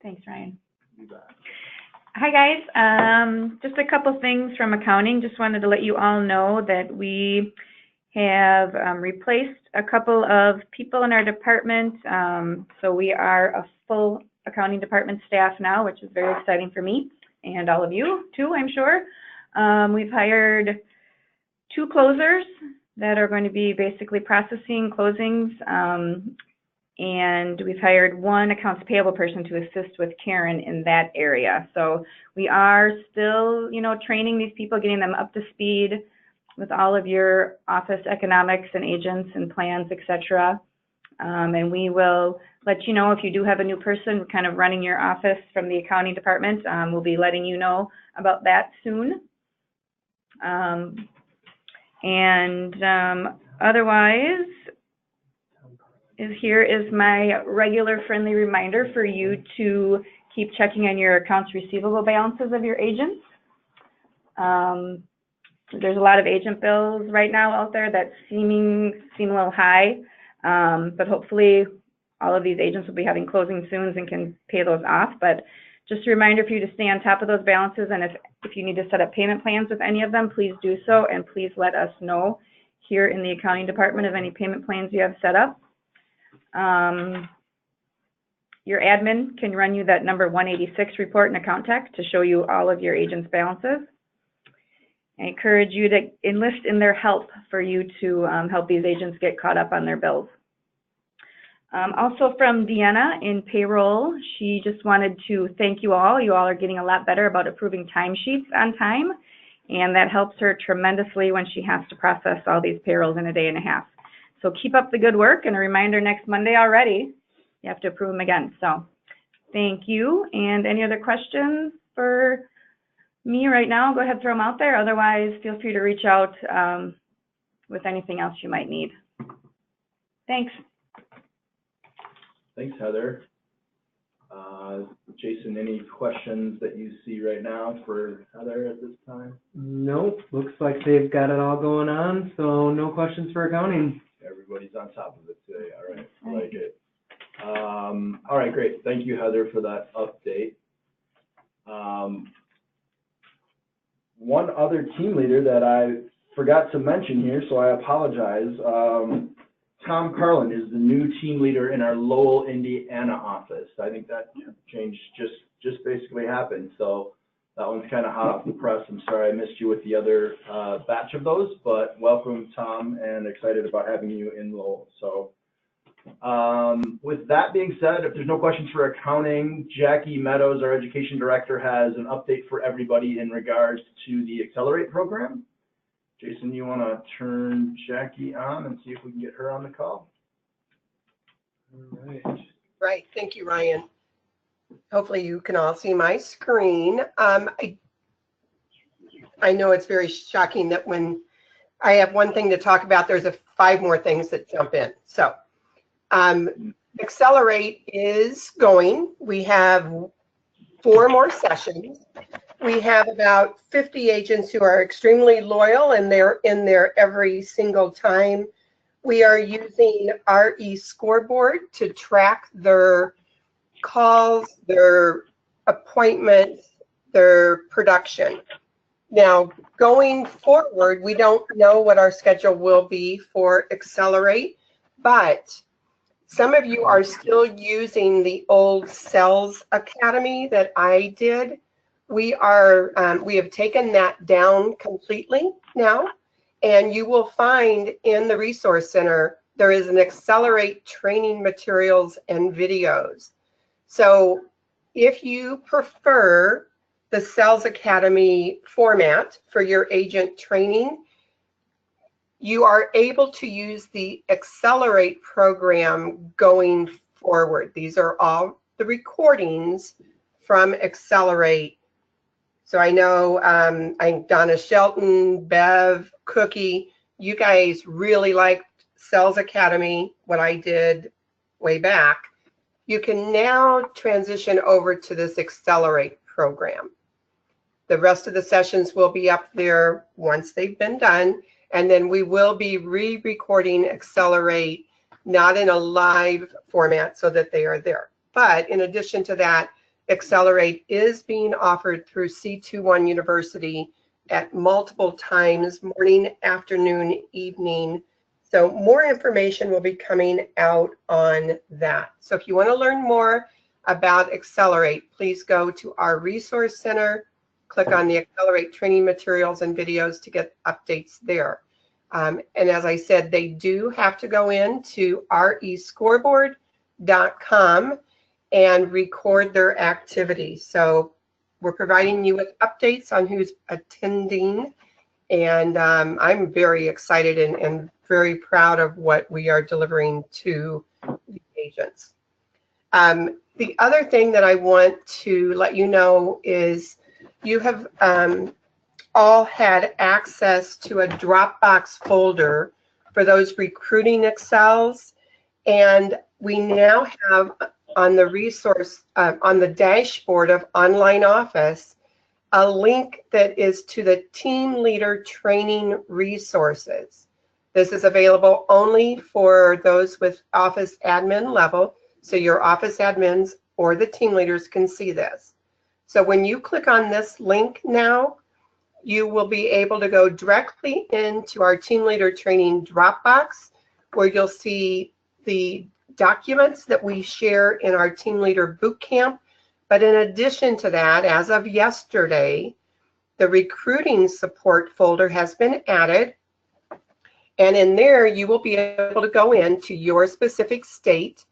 Thanks, Ryan. You bet. Hi, guys. Just a couple things from accounting. Just wanted to let you all know that we have replaced a couple of people in our department. So we are a full accounting department staff now, which is very exciting for me and all of you too, I'm sure. We've hired 2 closers that are going to be basically processing closings, and we've hired 1 accounts payable person to assist with Karen in that area. So we are still, training these people, getting them up to speed with all of your office economics and agents and plans, etc. And we will let you know if you do have a new person kind of running your office from the accounting department. We'll be letting you know about that soon. Otherwise, here is my regular friendly reminder for you to keep checking on your accounts receivable balances of your agents. There's a lot of agent bills right now out there that seem a little high, but hopefully all of these agents will be having closing soon and can pay those off. But just a reminder for you to stay on top of those balances, and if you need to set up payment plans with any of them, please do so, and please let us know here in the accounting department of any payment plans you have set up. Your admin can run you that number 186 report in Account Tech to show you all of your agents' balances. I encourage you to enlist in their help for you to help these agents get caught up on their bills. Also from Deanna in payroll, she just wanted to thank you all. You all are getting a lot better about approving timesheets on time, and that helps her tremendously when she has to process all these payrolls in a day and a half. So keep up the good work, and a reminder next Monday already, you have to approve them again. So thank you. And any other questions for me right now? Go ahead, throw them out there. Otherwise, feel free to reach out with anything else you might need. Thanks. Thanks, Heather. Jason, any questions that you see right now for Heather at this time? Nope, looks like they've got it all going on, so no questions for accounting. Everybody's on top of it today. All right, I like it. All right, great. Thank you, Heather, for that update. One other team leader that I forgot to mention here, so I apologize. Tom Carlin is the new team leader in our Lowell, Indiana office. I think that change just basically happened. So that one's kind of hot off the press. I'm sorry I missed you with the other batch of those, but welcome, Tom, and excited about having you in Lowell. So with that being said, if there's no questions for accounting, Jackie Medows, our education director, has an update for everybody in regards to the Xcellerate program. Jason, you want to turn Jackie on and see if we can get her on the call? All right. Right. Thank you, Ryan. Hopefully you can all see my screen. I know it's very shocking that when I have one thing to talk about, there's 5 more things that jump in. So Xcellerate is going. We have 4 more sessions. We have about 50 agents who are extremely loyal, and they're in there every single time. We are using RE Scoreboard to track their calls, their appointments, their production. Now, going forward, we don't know what our schedule will be for Xcellerate, but some of you are still using the old Sales Academy that I did. We have taken that down completely now, and you will find in the Resource Center, there is an Xcellerate training materials and videos. So if you prefer the Sales Academy format for your agent training, you are able to use the Xcellerate program going forward. These are all the recordings from Xcellerate. So I know Donna Shelton, Bev, Cookie, you guys really liked Sales Academy, what I did way back. You can now transition over to this Xcellerate program. The rest of the sessions will be up there once they've been done. And then we will be re-recording Xcellerate, not in a live format so that they are there. But in addition to that, Xcellerate is being offered through C21 University at multiple times, morning, afternoon, evening. So more information will be coming out on that. So if you want to learn more about Xcellerate, please go to our resource center, click on the Xcellerate training materials and videos to get updates there. And as I said, they do have to go into rescoreboard.com and record their activity. So we're providing you with updates on who's attending, and I'm very excited and very proud of what we are delivering to the agents. The other thing that I want to let you know is you have all had access to a Dropbox folder for those recruiting Excels, and we now have on the resource, on the dashboard of OnlineOffice, a link that is to the team leader training resources. This is available only for those with office admin level, so your office admins or the team leaders can see this. So when you click on this link now, you will be able to go directly into our team leader training Dropbox, where you'll see the documents that we share in our team leader bootcamp. But in addition to that, as of yesterday, the recruiting support folder has been added. And in there, you will be able to go into your specific state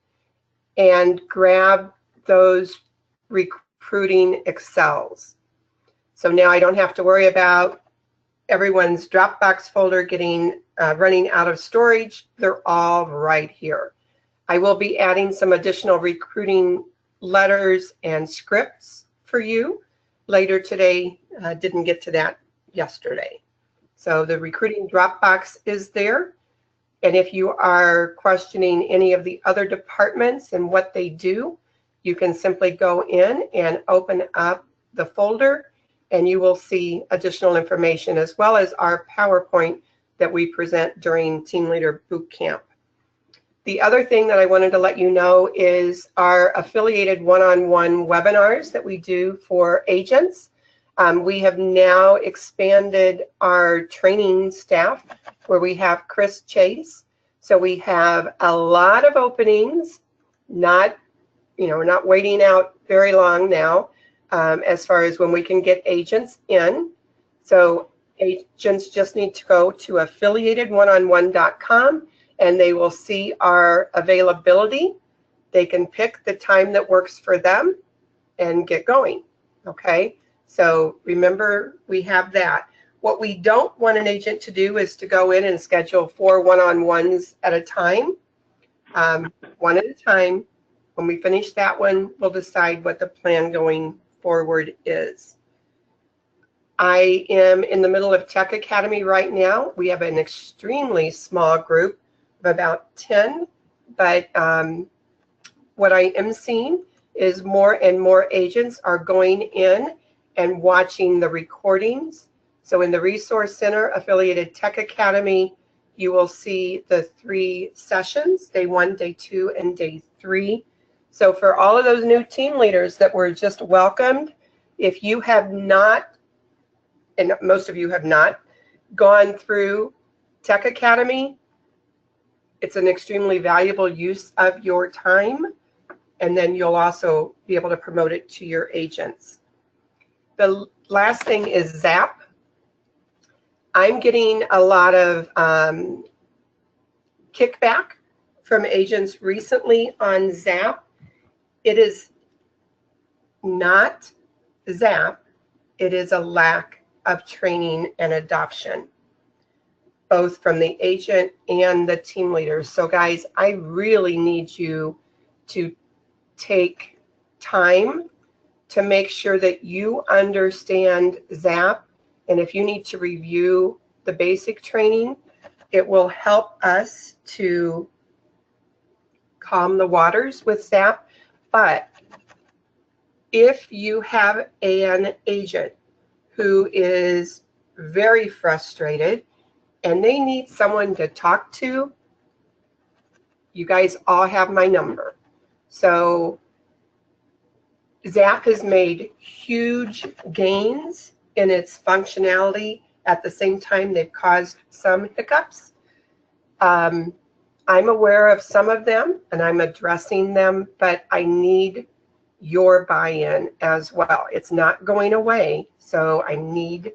and grab those recruiting Excels. So now I don't have to worry about everyone's Dropbox folder getting running out of storage. They're all right here. I will be adding some additional recruiting letters and scripts for you later today. Didn't get to that yesterday. So the recruiting Dropbox is there. And if you are questioning any of the other departments and what they do, you can simply go in and open up the folder, and you will see additional information as well as our PowerPoint that we present during Team Leader Bootcamp. The other thing that I wanted to let you know is our affiliated one-on-one webinars that we do for agents. We have now expanded our training staff where we have Chris Chase. So we have a lot of openings, we're not waiting out very long now as far as when we can get agents in. So agents just need to go to affiliatedOneOnOne.com and they will see our availability. They can pick the time that works for them and get going, okay? So remember, we have that. What we don't want an agent to do is to go in and schedule 4 one-on-ones at a time, one at a time. When we finish that one, we'll decide what the plan going forward is. I am in the middle of Tech Academy right now. We have an extremely small group of about 10, but what I am seeing is more and more agents are going in and watching the recordings. So in the Resource Center Affiliated Tech Academy, you will see the 3 sessions, day 1, day 2, and day 3. So for all of those new team leaders that were just welcomed, if you have not, and most of you have not, gone through Tech Academy, it's an extremely valuable use of your time, and then you'll also be able to promote it to your agents. The last thing is Zap. I'm getting a lot of kickback from agents recently on Zap. It is not Zap, it is a lack of training and adoption, both from the agent and the team leaders. So guys, I really need you to take time to make sure that you understand Zap. And if you need to review the basic training, it will help us to calm the waters with Zap. But if you have an agent who is very frustrated and they need someone to talk to, you guys all have my number. So Zap has made huge gains in its functionality. At the same time, they've caused some hiccups. I'm aware of some of them and I'm addressing them, but I need your buy-in as well. It's not going away, so I need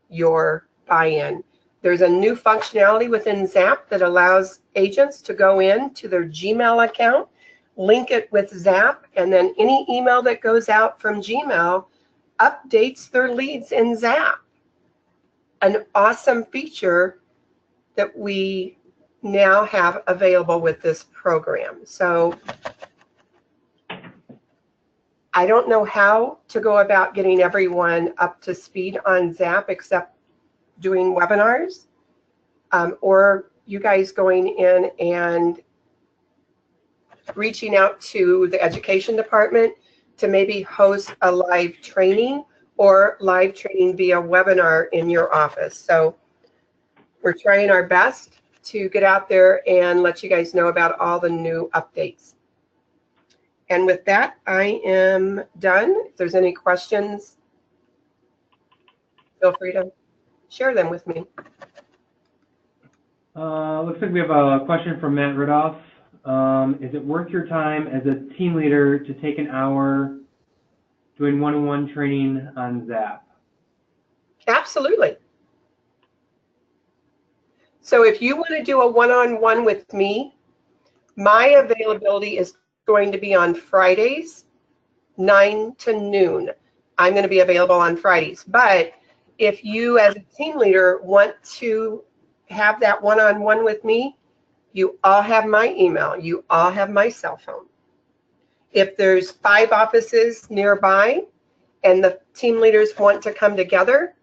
your buy-in. There's a new functionality within Zap that allows agents to go in to their Gmail account, link it with Zap, and then any email that goes out from Gmail updates their leads in Zap. An awesome feature that we now have available with this program. So I don't know how to go about getting everyone up to speed on Zap except doing webinars, or you guys going in and reaching out to the education department to maybe host a live training or live training via webinar in your office. So we're trying our best to get out there and let you guys know about all the new updates. And with that, I am done. If there's any questions, feel free to share them with me. Looks like we have a question from Matt Rudolph. Is it worth your time as a team leader to take an hour doing one-on-one training on Zap? Absolutely. So if you want to do a one-on-one with me, my availability is going to be on Fridays, 9 to noon. I'm going to be available on Fridays. But if you as a team leader want to have that one-on-one with me, you all have my email. You all have my cell phone. If there's 5 offices nearby and the team leaders want to come together,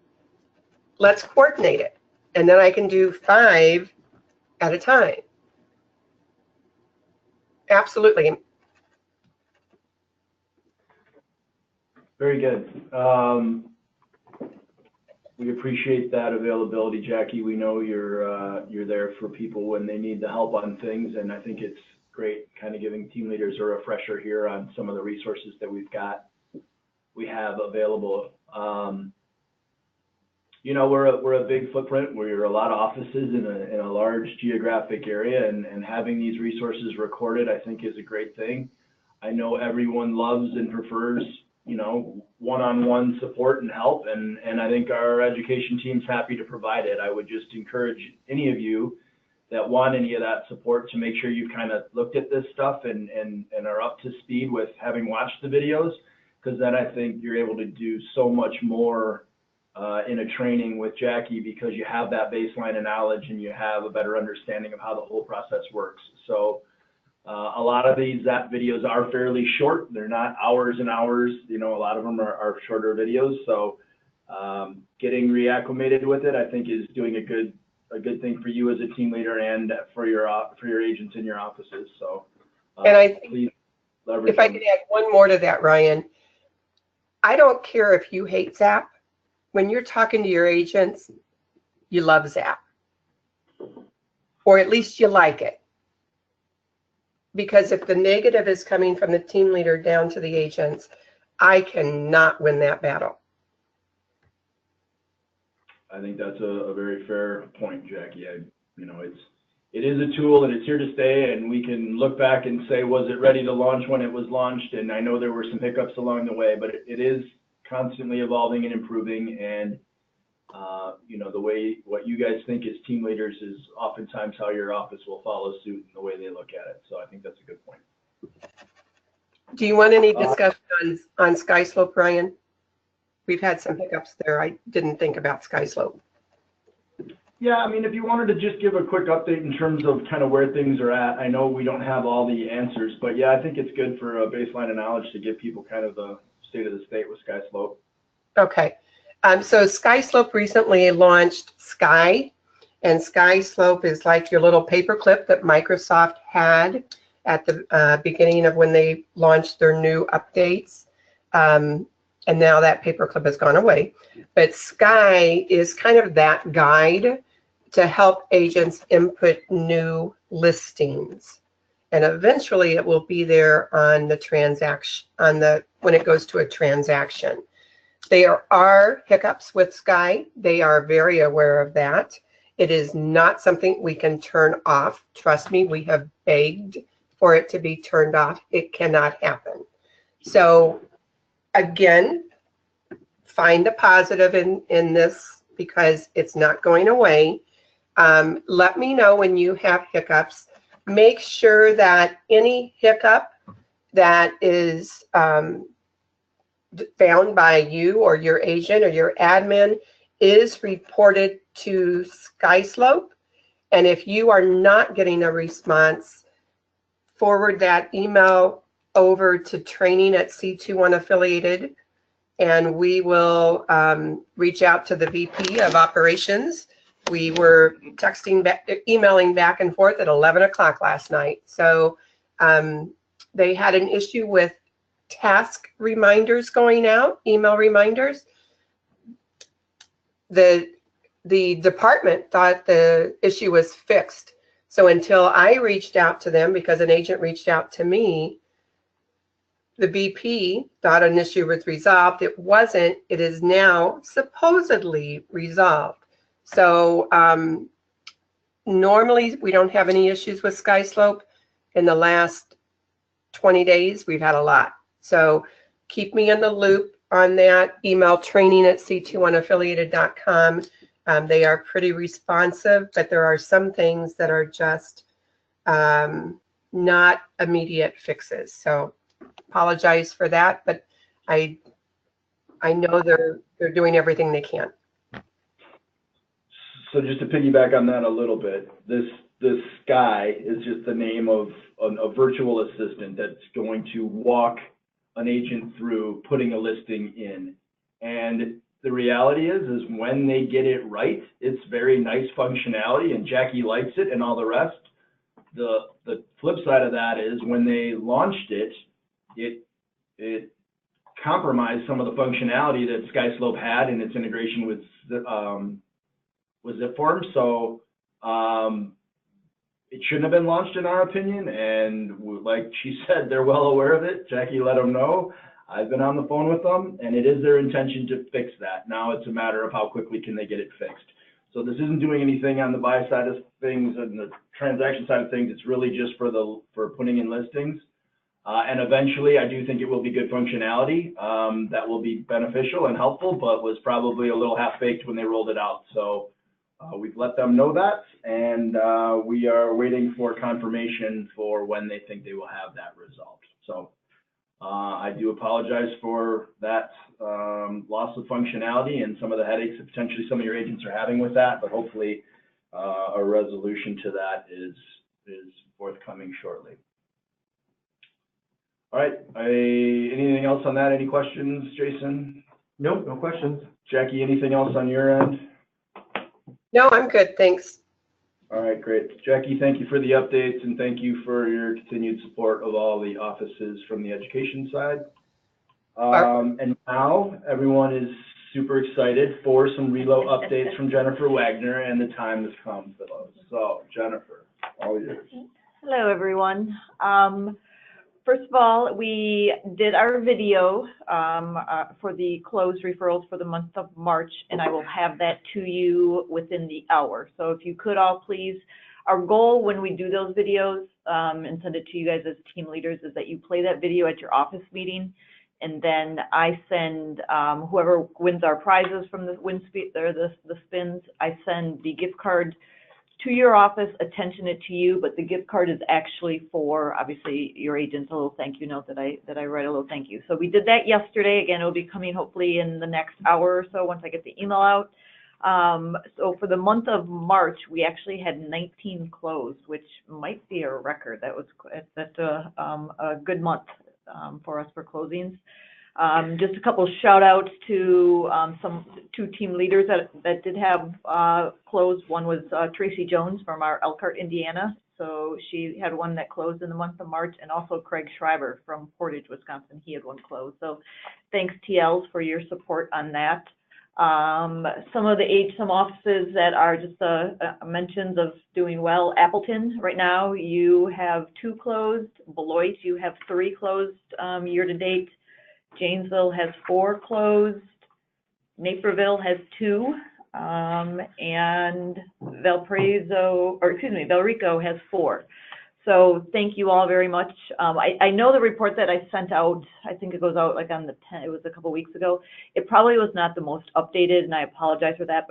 let's coordinate it. And then I can do 5 at a time. Absolutely. Very good. We appreciate that availability, Jackie. We know you're there for people when they need the help on things, and I think it's great kind of giving team leaders a refresher here on some of the resources that we have available. You know, we're a big footprint. We're a lot of offices in a large geographic area, and having these resources recorded, I think, is a great thing. I know everyone loves and prefers, you know, one-on-one support and help, and I think our education team's happy to provide it. I would just encourage any of you that want any of that support to make sure you've kind of looked at this stuff and are up to speed with having watched the videos, because then I think you're able to do so much more in a training with Jackie, because you have that baseline of knowledge and you have a better understanding of how the whole process works. So a lot of these Zap videos are fairly short. They're not hours and hours. You know, a lot of them are shorter videos. So getting reacclimated with it, I think, is doing a good thing for you as a team leader and for your agents in your offices. So and I think please leverage if I could add one more to that, Ryan, I don't care if you hate Zap. When you're talking to your agents, you love Zap, or at least you like it. Because if the negative is coming from the team leader down to the agents, I cannot win that battle. I think that's a very fair point, Jackie. You know, it is a tool and it's here to stay, and we can look back and say, was it ready to launch when it was launched? And I know there were some hiccups along the way, but it is constantly evolving and improving, and you know, what you guys think as team leaders is oftentimes how your office will follow suit in the way they look at it. So I think that's a good point. Do you want any discussion on SkySlope, Ryan? We've had some hiccups there. I didn't think about SkySlope. Yeah, I mean, if you wanted to just give a quick update in terms of kind of where things are at. I know we don't have all the answers, but yeah, I think it's good for a baseline of knowledge to give people kind of the state of the state with SkySlope. Okay. So SkySlope recently launched Sky, and SkySlope is like your little paperclip that Microsoft had at the beginning of when they launched their new updates. and now that paperclip has gone away. But Sky is kind of that guide to help agents input new listings. And eventually it will be there on the transaction, when it goes to a transaction. There are hiccups with Sky. They are very aware of that. It is not something we can turn off. Trust me, we have begged for it to be turned off. It cannot happen. So again, find the positive in this because it's not going away. Let me know when you have hiccups. Make sure that any hiccup that is found by you or your agent or your admin is reported to SkySlope. And if you are not getting a response, forward that email over to training@C21Affiliated, and we will reach out to the VP of operations. We were emailing back and forth at 11 o'clock last night. So they had an issue with task reminders going out, email reminders. The department thought the issue was fixed. So until I reached out to them, because an agent reached out to me, the BP thought an issue was resolved. It wasn't. It is now supposedly resolved. So normally we don't have any issues with SkySlope. In the last 20 days, we've had a lot. So keep me in the loop on that. Email training@C21Affiliated.com. They are pretty responsive, but there are some things that are just not immediate fixes. So apologize for that, but I know they're doing everything they can. So just to piggyback on that a little bit, this Sky is just the name of a virtual assistant that's going to walk an agent through putting a listing in. And the reality is when they get it right, it's very nice functionality and Jackie likes it and all the rest. The flip side of that is when they launched it, it compromised some of the functionality that SkySlope had in its integration with ZipForm. So it shouldn't have been launched in our opinion. And like she said, they're well aware of it. Jackie let them know. I've been on the phone with them, and it is their intention to fix that. Now it's a matter of how quickly can they get it fixed. So this isn't doing anything on the buy side of things and the transaction side of things. It's really just for putting in listings. And eventually, I do think it will be good functionality that will be beneficial and helpful, but was probably a little half-baked when they rolled it out. So we've let them know that, and we are waiting for confirmation for when they think they will have that resolved. So I do apologize for that loss of functionality and some of the headaches that potentially some of your agents are having with that, but hopefully a resolution to that is forthcoming shortly. All right, anything else on that? Any questions, Jason? Nope, no questions. Jackie, anything else on your end? No, I'm good, thanks. All right, great. Jackie, thank you for the updates and thank you for your continued support of all the offices from the education side. And now everyone is super excited for some Relo updates from Jennifer Wagner, and the time has come for those. So Jennifer, all yours. Hello, everyone. First of all, we did our video for the closed referrals for the month of March, and I will have that to you within the hour. So if you could all please, our goal when we do those videos and send it to you guys as team leaders is that you play that video at your office meeting, and then I send whoever wins our prizes from the the spins, I send the gift card to your office, attention it to you, but the gift card is actually for, obviously, your agents, a little thank you note that I write a little thank you. So we did that yesterday. Again, it'll be coming hopefully in the next hour or so once I get the email out. So for the month of March, we actually had 19 closed, which might be a record. That's a good month for us for closings. Just a couple shout outs to two team leaders that did have closed. One was Tracy Jones from our Elkhart, Indiana. So she had one that closed in the month of March, and also Craig Schreiber from Portage, Wisconsin, he had one closed. So thanks, TLs, for your support on that. Some offices that are just mentions of doing well. Appleton, right now, you have 2 closed. Beloit, you have 3 closed year to date. Janesville has 4 closed. Naperville has 2. And Valrico has 4. So thank you all very much. I know the report that I sent out, I think it goes out like on the 10th, it was a couple weeks ago. It probably was not the most updated, and I apologize for that.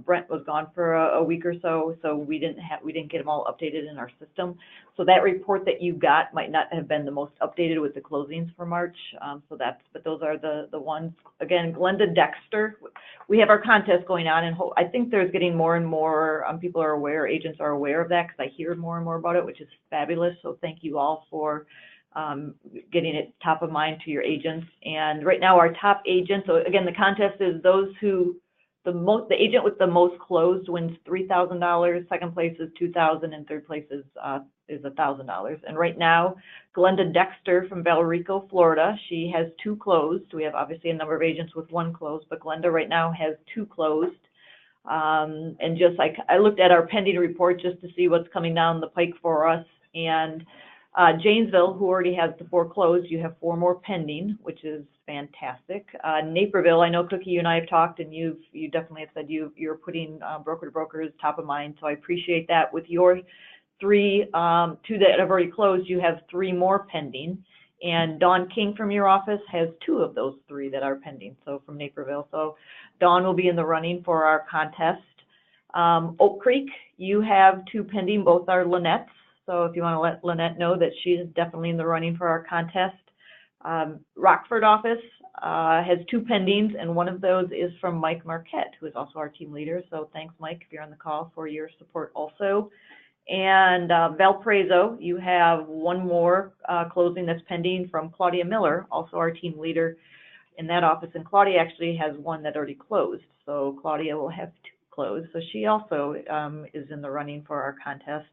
Brent was gone for a week or so, so we didn't get them all updated in our system. So that report that you got might not have been the most updated with the closings for March. But those are the ones. Again, Glenda Dexter, we have our contest going on, and I think there's getting more and more people are aware, agents are aware of that, because I hear more and more about it, which is fabulous. So thank you all for getting it top of mind to your agents. And right now our top agent, so again, the contest is those who, the agent with the most closed wins $3,000, second place is $2,000, and third place is $1,000. And right now, Glenda Dexter from Valrico, Florida, she has 2 closed. We have obviously a number of agents with 1 closed, but Glenda right now has 2 closed. And just like I looked at our pending report just to see what's coming down the pike for us. And Janesville, who already has the 4 closed, you have 4 more pending, which is fantastic. Naperville, I know Cookie, you and I have talked, and you definitely have said you're putting broker to brokers top of mind. So I appreciate that. With your 2 that have already closed, you have 3 more pending. And Dawn King from your office has 2 of those 3 that are pending, so from Naperville. So Dawn will be in the running for our contest. Oak Creek, you have 2 pending, both are Lynette's. So if you want to let Lynette know that she is definitely in the running for our contest. Rockford office has 2 pendings, and one of those is from Mike Marquette, who is also our team leader. So thanks, Mike, if you're on the call, for your support also. And Valparaiso, you have 1 more closing that's pending from Claudia Miller, also our team leader in that office. And Claudia actually has 1 that already closed. So Claudia will have 2 closed. So she also is in the running for our contest.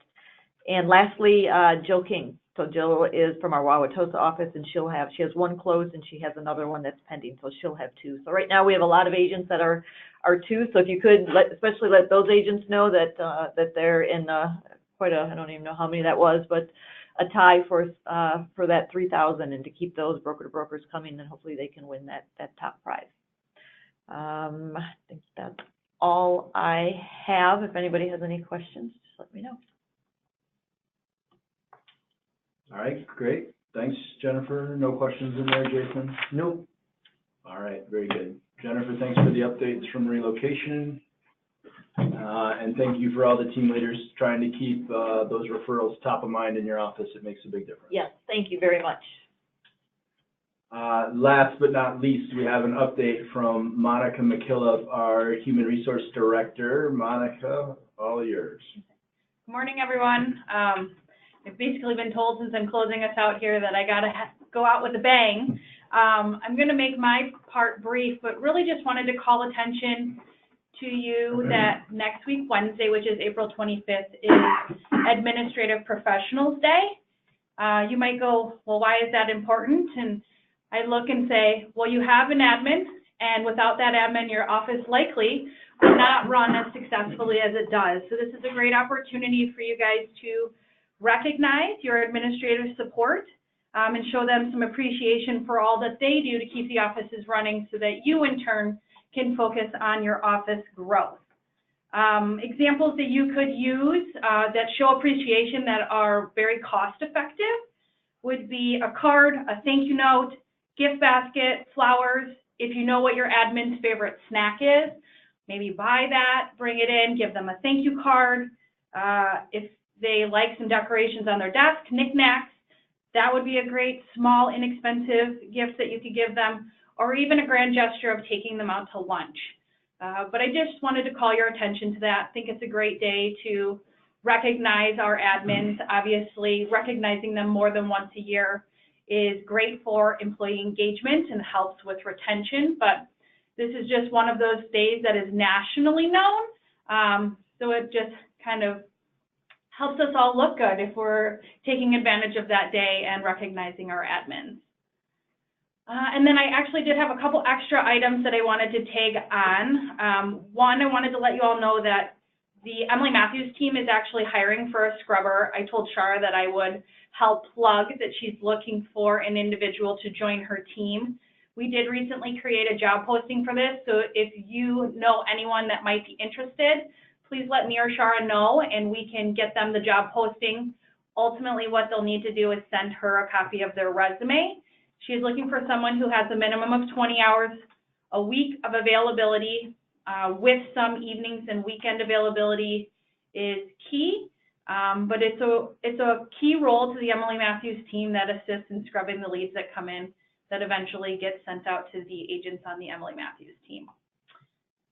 And lastly, Jill King. So Jill is from our Wauwatosa office, and she has 1 closed, and she has another one that's pending. So she'll have 2. So right now we have a lot of agents that are 2. So if you could especially let those agents know that that they're in quite a, I don't even know how many that was, but a tie for that 3,000, and to keep those broker to brokers coming, and hopefully they can win that top prize. I think that's all I have. If anybody has any questions, just let me know. All right, great. Thanks, Jennifer. No questions in there, Jason? Nope. All right, very good. Jennifer, thanks for the updates from Relocation. And thank you for all the team leaders trying to keep those referrals top of mind in your office. It makes a big difference. Yes, thank you very much. Last but not least, we have an update from Monica McKillip, our Human Resource Director. Monica, all yours. Good morning, everyone. I've basically been told since I'm closing us out here that I got to go out with a bang. I'm going to make my part brief, but really just wanted to call attention to you that next week, Wednesday, which is April 25th, is Administrative Professionals Day. You might go, well, why is that important? And I look and say, well, you have an admin, and without that admin, your office likely will not run as successfully as it does. So this is a great opportunity for you guys to recognize your administrative support and show them some appreciation for all that they do to keep the offices running, so that you in turn can focus on your office growth. Examples that you could use that show appreciation that are very cost effective would be a card, a thank you note, gift basket, flowers. If you know what your admin's favorite snack is, maybe buy that, bring it in, give them a thank you card. If they like some decorations on their desk, knickknacks, that would be a great small inexpensive gift that you could give them, or even a grand gesture of taking them out to lunch. But I just wanted to call your attention to that. I think it's a great day to recognize our admins. Obviously, recognizing them more than once a year is great for employee engagement and helps with retention, but this is just one of those days that is nationally known. So it just kind of helps us all look good if we're taking advantage of that day and recognizing our admins. And then I actually did have a couple extra items that I wanted to tag on. One, I wanted to let you all know that the Emily Matthews team is actually hiring for a scrubber. I told Shara that I would help plug that she's looking for an individual to join her team. We did recently create a job posting for this, so if you know anyone that might be interested, please let me or Shara know and we can get them the job posting. Ultimately, what they'll need to do is send her a copy of their resume. She's looking for someone who has a minimum of 20 hours a week of availability, with some evenings and weekend availability is key. But it's a key role to the Emily Matthews team that assists in scrubbing the leads that come in that eventually get sent out to the agents on the Emily Matthews team.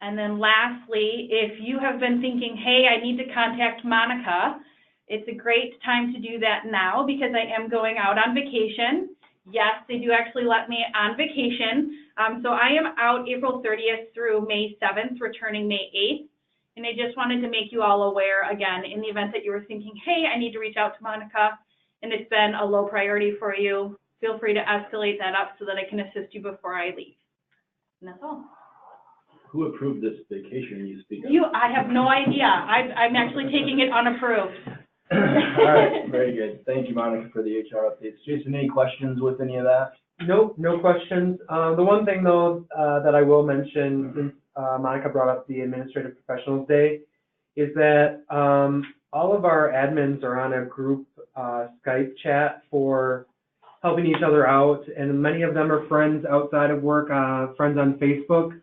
And then lastly, if you have been thinking, hey, I need to contact Monica, it's a great time to do that now because I am going out on vacation. Yes, they do actually let me on vacation. So I am out April 30th through May 7th, returning May 8th. And I just wanted to make you all aware, again, in the event that you were thinking, hey, I need to reach out to Monica, and it's been a low priority for you, feel free to escalate that up so that I can assist you before I leave. And that's all. Who approved this vacation you speak of? I have no idea. I'm actually taking it unapproved. All right, very good. Thank you, Monica, for the HR updates. Jason, any questions with any of that? Nope, no questions. The one thing though that I will mention, since Monica brought up the Administrative Professionals Day, is that all of our admins are on a group Skype chat for helping each other out, and many of them are friends outside of work, friends on Facebook.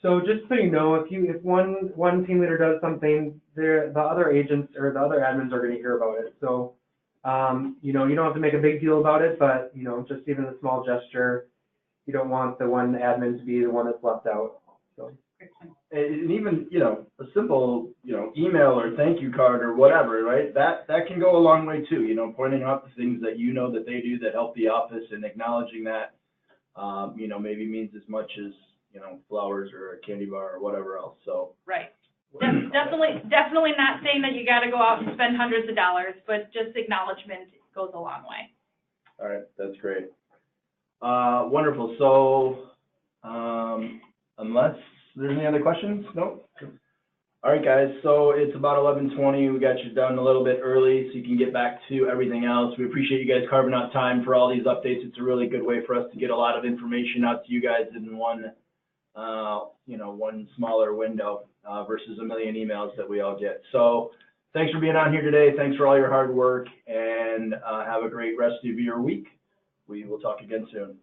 So just so you know, if one team leader does something, the other agents or the other admins are going to hear about it. So you know, you don't have to make a big deal about it, but you know, just even a small gesture, you don't want the one admin to be the one that's left out. So. And even, you know, a simple, you know, email or thank you card or whatever, right? That can go a long way too, you know, pointing out the things that you know that they do that help the office and acknowledging that, you know, maybe means as much as, you know, flowers or a candy bar or whatever else. So. Right. Definitely not saying that you got to go out and spend hundreds of dollars, but just acknowledgement goes a long way. All right, that's great. Wonderful. So, unless there's any other questions? Nope. All right, guys. So it's about 11:20. We got you done a little bit early so you can get back to everything else. We appreciate you guys carving out time for all these updates. It's a really good way for us to get a lot of information out to you guys in one, you know, one smaller window versus a million emails that we all get. So thanks for being on here today. Thanks for all your hard work, and have a great rest of your week. We will talk again soon.